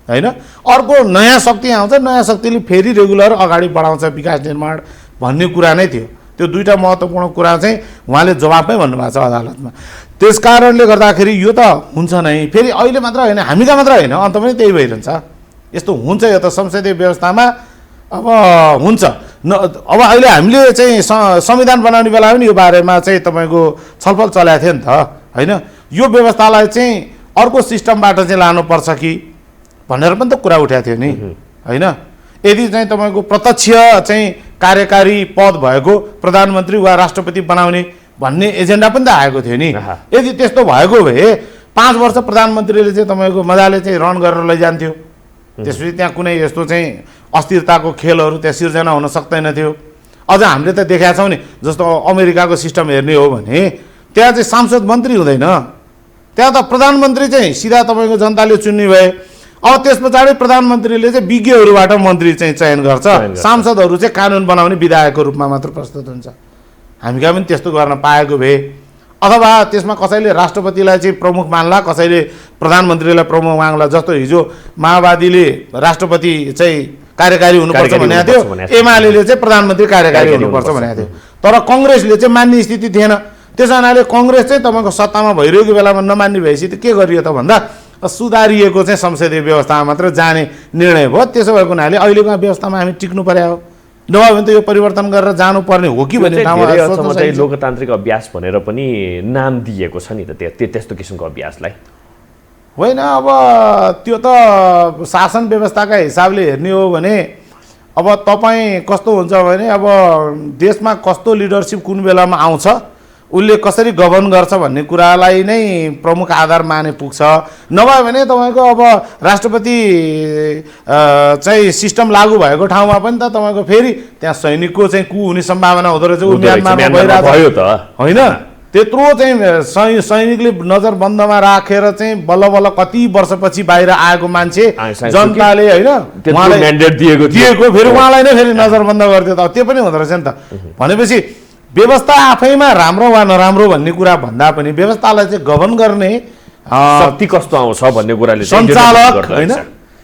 होइन। अर्को नयाँ शक्ति आउँछ, नयाँ शक्तिले फेरि रेगुलर अगाडि बढाउँछ विकास निर्माण भन्ने कुरा नै थियो। त्यो दुईटा महत्त्वपूर्ण कुरा चाहिँ उहाँले जवाबमै भन्नुभएको छ अदालतमा। त्यस कारणले गर्दाखेरि यो त हुन्छ नै। फेरि अहिले मात्र होइन, हामीका मात्र होइन, अन्त पनि त्यही भइरहन्छ। यस्तो हुन्छ, यो त संसदीय व्यवस्थामा अब हुन्छ। अब अहिले हामीले चाहिँ संविधान बनाउने बेला पनि यो बारेमा चाहिँ तपाईँको छलफल चलाएको थियो नि त होइन। यो व्यवस्थालाई चाहिँ अर्को सिस्टमबाट चाहिँ लानुपर्छ कि भनेर पनि त कुरा उठाएको थियो नि होइन। यदि चाहिँ तपाईँको प्रत्यक्ष चाहिँ कार्यकारी पद भएको प्रधानमन्त्री वा राष्ट्रपति बनाउने भन्ने एजेन्डा पनि त आएको थियो नि। यदि त्यस्तो भएको भए 5 वर्ष प्रधानमन्त्रीले चाहिँ तपाईँको मजाले चाहिँ रन गरेर लैजान्थ्यो। त्यसपछि त्यहाँ कुनै यस्तो चाहिँ अस्थिरताको खेलहरू त्यहाँ सिर्जना हुन सक्दैन थियो। अझ हामीले त देखाएको छौँ नि, जस्तो अमेरिकाको सिस्टम हेर्ने हो भने त्यहाँ चाहिँ सांसद मन्त्री हुँदैन, त्यहाँ त प्रधानमन्त्री चाहिँ सिधा तपाईँको जनताले चुन्ने भए। अब त्यस पछाडि प्रधानमन्त्रीले चाहिँ विज्ञहरूबाट मन्त्री चाहिँ चयन गर्छ, सांसदहरू चाहिँ कानुन बनाउने विधायकको रूपमा मात्र प्रस्तुत हुन्छ। हामीका पनि त्यस्तो गर्न पाएको भए, अथवा त्यसमा कसैले राष्ट्रपतिलाई चाहिँ प्रमुख मान्ला, कसैले प्रधानमन्त्रीलाई प्रमुख माग्ला। जस्तो हिजो माओवादीले राष्ट्रपति चाहिँ कार्यकारी हुनुपर्छ भनेको थियो, एमाले चाहिँ प्रधानमन्त्री कार्यकारी हुनुपर्छ भनेको थियो। तर कङ्ग्रेसले चाहिँ मान्ने स्थिति थिएन। त्यस हुनाले कङ्ग्रेस चाहिँ तपाईँको सत्तामा भइरहेको बेलामा नमान्ने भएपछि त के गरियो त भन्दा सुधारिएको चाहिँ संसदीय व्यवस्थामा मात्र जाने निर्णय भयो। त्यसो भएको हुनाले अहिलेको व्यवस्थामा हामी टिक्नु पर्यो, नभए भने त यो परिवर्तन गरेर जानुपर्ने हो कि भन्ने ठाउँमा चाहिँ लोकतान्त्रिक अभ्यास भनेर पनि नाम दिएको छ नि त त्यस्तो किसिमको अभ्यासलाई होइन। अब त्यो त शासन व्यवस्थाका हिसाबले हेर्ने हो भने अब तपाईँ कस्तो हुन्छ भने अब देशमा कस्तो लिडरसिप कुन बेलामा आउँछ, उसले कसरी गभर्न गर्छ भन्ने कुरालाई नै प्रमुख आधार माने पुग्छ। नभए भने तपाईँको अब राष्ट्रपति चाहिँ सिस्टम लागू भएको ठाउँमा पनि त तपाईँको फेरि त्यहाँ सैनिकको चाहिँ कु हुने सम्भावना हुँदो रहेछ। भयो त होइन, त्यत्रो चाहिँ सैनिकले नजरबन्दमा राखेर चाहिँ बल्ल बल्ल कति वर्षपछि बाहिर आएको मान्छे जनताले होइन उहाँलाई म्यान्डेट दिएको फेरि उहाँलाई नै फेरि नजरबन्द गरिदियो त त्यो पनि हुँदो रहेछ नि त। भनेपछि व्यवस्था आफैमा राम्रो वा नराम्रो भन्ने कुरा भन्दा पनि व्यवस्थालाई चाहिँ गभर्न गर्ने शक्ति कस्तो आउँछ भन्ने कुराले सञ्चालक होइन,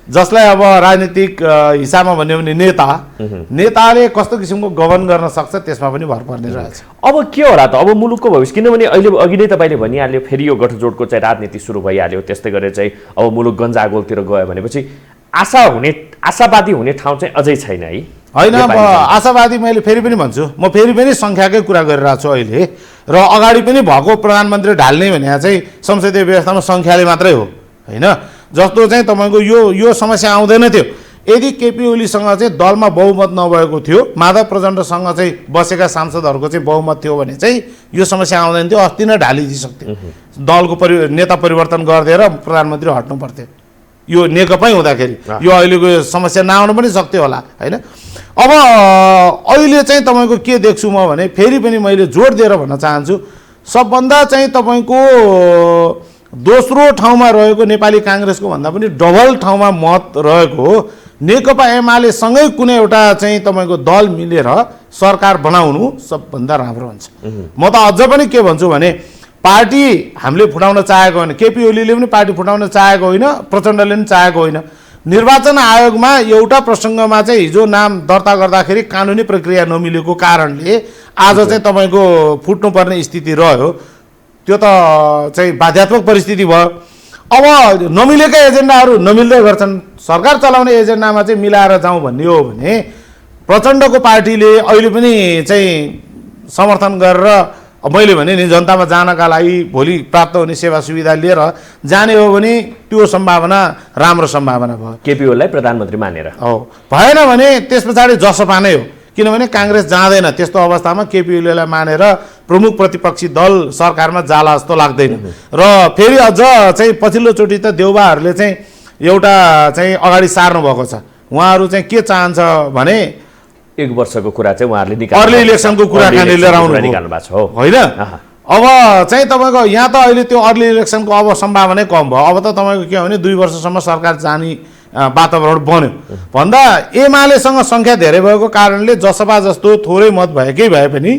जसलाई अब राजनीतिक हिसाबमा भन्यो भने नेताले कस्तो किसिमको गभर्न गर्न सक्छ त्यसमा पनि भर पर्ने रहेछ। अब के होला त अब मुलुकको भविष्य, किनभने अहिले अघि नै तपाईँले भनिहाल्यो फेरि यो गठजोडको चाहिँ राजनीति सुरु भइहाल्यो। त्यस्तै गरेर चाहिँ अब मुलुक गन्जागोलतिर गयो भनेपछि आशावादी हुने ठाउँ चाहिँ अझै छैन है होइन। अब आशावादी मैले फेरि पनि भन्छु, म फेरि पनि सङ्ख्याकै कुरा गरिरहेको छु अहिले, र अगाडि पनि भएको प्रधानमन्त्री ढाल्ने भने चाहिँ संसदीय व्यवस्थामा सङ्ख्याले मात्रै हो होइन। जस्तो चाहिँ तपाईँको यो समस्या आउँदैन थियो यदि केपी ओलीसँग चाहिँ दलमा बहुमत नभएको थियो, माधव प्रचण्डसँग चाहिँ बसेका सांसदहरूको चाहिँ बहुमत थियो भने चाहिँ यो समस्या आउँदैन थियो। अस्ति नै ढालिदिइसक्थ्यो, दलको नेता परिवर्तन गरिदिएर प्रधानमन्त्री हट्नु पर्थ्यो यो नेकपै हुँदाखेरि यो अहिलेको समस्या नआउनु पनि सक्थ्यो होला होइन। अब अहिले चाहिँ तपाईँको के देख्छु म भने फेरि पनि मैले जोड दिएर भन्न चाहन्छु सबभन्दा चाहिँ तपाईँको दोस्रो ठाउँमा रहेको नेपाली काङ्ग्रेसको भन्दा पनि डबल ठाउँमा मत रहेको नेकपा एमाले सँगै कुनै एउटा चाहिँ तपाईँको दल मिलेर सरकार बनाउनु सबभन्दा राम्रो हुन्छ। म त अझ पनि के भन्छु भने पार्टी हामीले फुटाउन चाहेको होइन, केपी ओलीले पनि पार्टी फुटाउन चाहेको होइन, प्रचण्डले पनि चाहेको होइन। निर्वाचन आयोगमा एउटा प्रसङ्गमा चाहिँ हिजो नाम दर्ता गर्दाखेरि कानुनी प्रक्रिया नमिलेको कारणले आज चाहिँ तपाईँको फुट्नुपर्ने स्थिति रह्यो। त्यो त चाहिँ बाध्यात्मक परिस्थिति भयो। अब नमिलेका एजेन्डाहरू नमिल्दै गर्छन्, सरकार चलाउने एजेन्डामा चाहिँ मिलाएर जाउँ भन्ने हो भने प्रचण्डको पार्टीले अहिले पनि चाहिँ समर्थन गरेर मैले भने नि जनतामा जानका लागि भोलि प्राप्त हुने सेवा सुविधा लिएर जाने हो भने त्यो सम्भावना राम्रो सम्भावना भयो। केपी ओलीलाई प्रधानमन्त्री मानेर हो, भएन भने त्यस पछाडि जसपा नै हो, किनभने काङ्ग्रेस जाँदैन। त्यस्तो अवस्थामा केपी ओलीलाई मानेर प्रमुख प्रतिपक्षी दल सरकारमा जाला जस्तो लाग्दैन। र फेरि अझ चाहिँ पछिल्लोचोटि त देउबाहरूले चाहिँ एउटा चाहिँ अगाडि सार्नु भएको छ। उहाँहरू चाहिँ के चाहन्छ भने 1 वर्षको कुरा चाहिँ उहाँहरूले अर्ली इलेक्सनको कुराकानी लिएर आउनु निकाल्नु भएको छ हो होइन। अब चाहिँ तपाईँको यहाँ त अहिले त्यो अर्ली इलेक्सनको अब सम्भावना कम भयो। अब त तपाईँको के हो भने 2 वर्षसम्म सरकार जाने वातावरण बन्यो भन्दा एमालेसँग सङ्ख्या धेरै भएको कारणले जसपा जस्तो थोरै मत भएकै भए पनि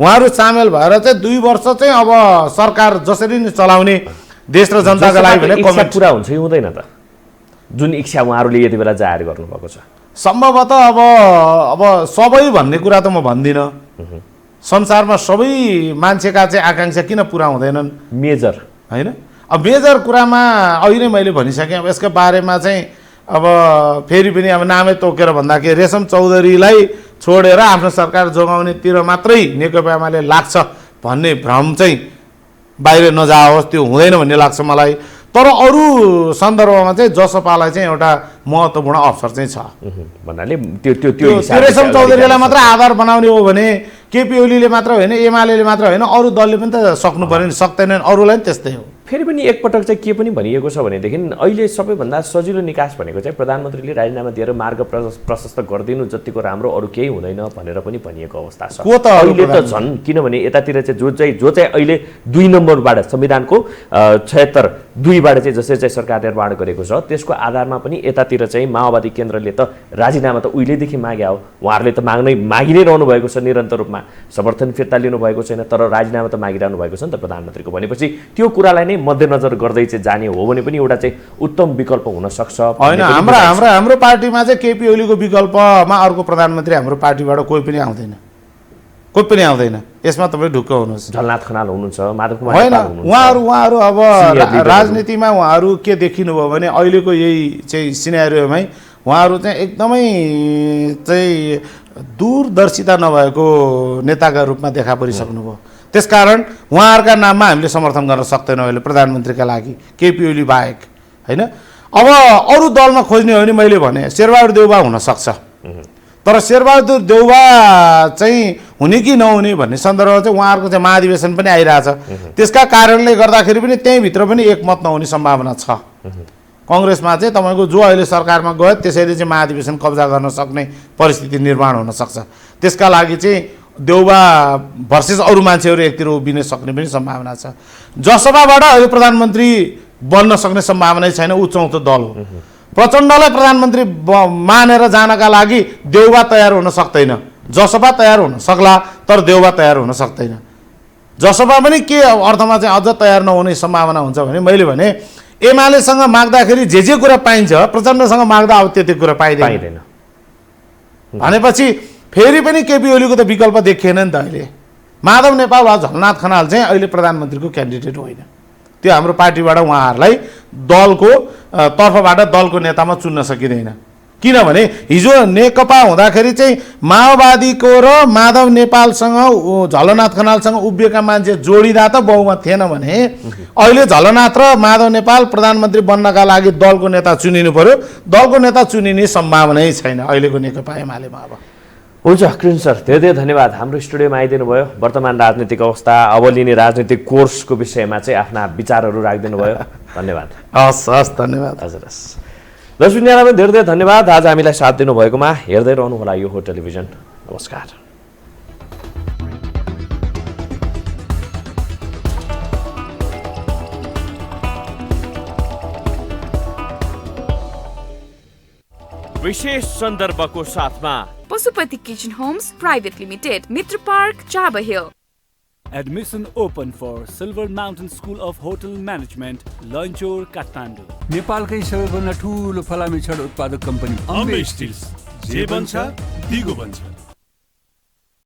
उहाँहरू सामेल भएर चाहिँ 2 वर्ष चाहिँ अब सरकार जसरी नै चलाउने देश र जनताका लागि भने कमेन्ट पुरा हुन्छ कि हुँदैन त? जुन इच्छा उहाँहरूले यति बेला जाहेर गर्नुभएको छ सम्भवतः अब सबै भन्ने कुरा त म भन्दिनँ। संसारमा सबै मान्छेका चाहिँ आकाङ्क्षा किन पुरा हुँदैनन् मेजर होइन। अब मेजर कुरामा अहिले नै मैले भनिसकेँ। अब यसको बारेमा चाहिँ अब फेरि पनि अब नामै तोकेर भन्दाखेरि रेशम चौधरीलाई छोडेर आफ्नो सरकार जोगाउनेतिर मात्रै नेकपा एमाले लाग्छ भन्ने भ्रम चाहिँ बाहिर नजाओस्, त्यो हुँदैन भन्ने लाग्छ मलाई। तर अरू सन्दर्भमा चाहिँ जसपालाई चाहिँ एउटा महत्त्वपूर्ण अवसर चाहिँ छ भन्नाले त्यो रेशम चौधरीलाई मात्र आधार बनाउने हो भने केपी ओलीले मात्र होइन, एमाले मात्र होइन, अरू दलले पनि त सक्नु पर्यो नि, सक्दैनन्। अरूलाई पनि त्यस्तै हो। फेरि पनि एकपटक चाहिँ के पनि भनिएको छ भनेदेखि अहिले सबैभन्दा सजिलो निकास भनेको चाहिँ प्रधानमन्त्रीले राजीनामा दिएर मार्ग प्रशस्त गरिदिनु जतिको राम्रो अरू केही हुँदैन भनेर पनि भनिएको अवस्था छ। अहिले त झन् किनभने यतातिर चाहिँ जो चाहिँ अहिले 2 नम्बरबाट संविधानको 76(2)बाट चाहिँ जसरी चाहिँ सरकार निर्माण गरेको छ त्यसको आधारमा पनि यतातिर चाहिँ माओवादी केन्द्रले त राजीनामा त उहिलेदेखि माग्या हो। उहाँहरूले त मागि नै रहनु भएको छ, निरन्तर रूपमा समर्थन फिर्ता लिनु भएको छैन, तर राजीनामा त मागिरहनु भएको छ नि त प्रधानमन्त्रीको। भनेपछि त्यो कुरालाई नै मध्यनजर गर्दै चाहिँ जाने हो भने पनि एउटा चाहिँ उत्तम विकल्प हुन सक्छ होइन। हाम्रो पार्टीमा चाहिँ केपी ओलीको विकल्पमा अर्को प्रधानमन्त्री हाम्रो पार्टीबाट कोही पनि आउँदैन। यसमा तपाईँ ढुक्क हुनुहोस्। झलनाथ खनाल हुनुहुन्छ, माधव कुमार होइन, उहाँहरू अब राजनीतिमा उहाँहरू के देखिनु भयो भने अहिलेको यही चाहिँ सिनेरियोमै उहाँहरू चाहिँ एकदमै चाहिँ दूरदर्शिता नभएको नेताका रूपमा देखा परिसक्नुभयो। त्यसकारण उहाँहरूका नाममा हामीले समर्थन गर्न सक्दैनौँ अहिले प्रधानमन्त्रीका लागि केपी ओली बाहेक होइन। अब अरू दलमा खोज्ने हो भने मैले भने शेरबहादुर देउबा हुनसक्छ, तर शेरबहादुर देउबा चाहिँ हुने कि नहुने भन्ने सन्दर्भमा चाहिँ उहाँहरूको चाहिँ महाधिवेशन पनि आइरहेछ। त्यसका कारणले गर्दाखेरि पनि त्यहीँभित्र पनि एकमत नहुने सम्भावना छ। कङ्ग्रेसमा चाहिँ तपाईँको जो अहिले सरकारमा गयो त्यसैले चाहिँ महाधिवेशन कब्जा गर्न सक्ने परिस्थिति निर्माण हुनसक्छ। त्यसका लागि चाहिँ देउबा भर्सेस अरू मान्छेहरू एकतिर उभिन सक्ने पनि सम्भावना छ। जसपाबाट अहिले प्रधानमन्त्री बन्न सक्ने सम्भावना छैन, ऊ चौथो दल हो। प्रचण्डलाई प्रधानमन्त्री मानेर जानका लागि देउबा तयार हुन सक्दैन, जसपा तयार हुन सक्ला तर देउबा तयार हुन सक्दैन। जसपा पनि के अर्थमा चाहिँ अझ तयार नहुने सम्भावना हुन्छ भने मैले भने एमालेसँग माग्दाखेरि जे कुरा पाइन्छ प्रचण्डसँग माग्दा अब त्यति कुरा पाइँदैन भनेपछि फेरि पनि केपी ओलीको त विकल्प देखिएन नि त। अहिले माधव नेपाल वा झलनाथ खनाल चाहिँ अहिले प्रधानमन्त्रीको क्यान्डिडेट होइन। त्यो हाम्रो पार्टीबाट उहाँहरूलाई दलको तर्फबाट दलको नेतामा चुन्न सकिँदैन। किनभने हिजो नेकपा हुँदाखेरि चाहिँ माओवादीको र माधव नेपालसँग झलनाथ खनालसँग उभिएका मान्छे जोडिँदा त बहुमत थिएन भने अहिले झलनाथ र माधव नेपाल प्रधानमन्त्री बन्नका लागि दलको नेता चुनिनु पर्यो। दलको नेता चुनिने सम्भावनै छैन अहिलेको नेकपा एमालेमा। अब हुन्छ कृष्ण सर, धेरै धेरै धन्यवाद हाम्रो स्टुडियोमा आइदिनु भयो। वर्तमान राजनीतिक अवस्था, अब लिने राजनीतिक कोर्सको विषयमा चाहिँ आफ्ना विचारहरू राखिदिनु भयो। धन्यवाद। हस् धन्यवाद। हजुर हस्। दर्शक न्यारामा धेरै धेरै धन्यवाद आज हामीलाई साथ दिनुभएकोमा। हेर्दै रहनुहोला यो हो टेलिभिजन। नमस्कार। विशेष सन्दर्भको साथमा Pashupati kitchen homes private limited, Mitra park, Chabahil. Admission open for Silver Mountain School of Hotel Management, Lanchor, Kathmandu. नेपालकै सबैभन्दा ठुलो फलामे छड उत्पादक कम्पनी अम्बे स्टिल्स जे बन्छ दिगो बन्छ।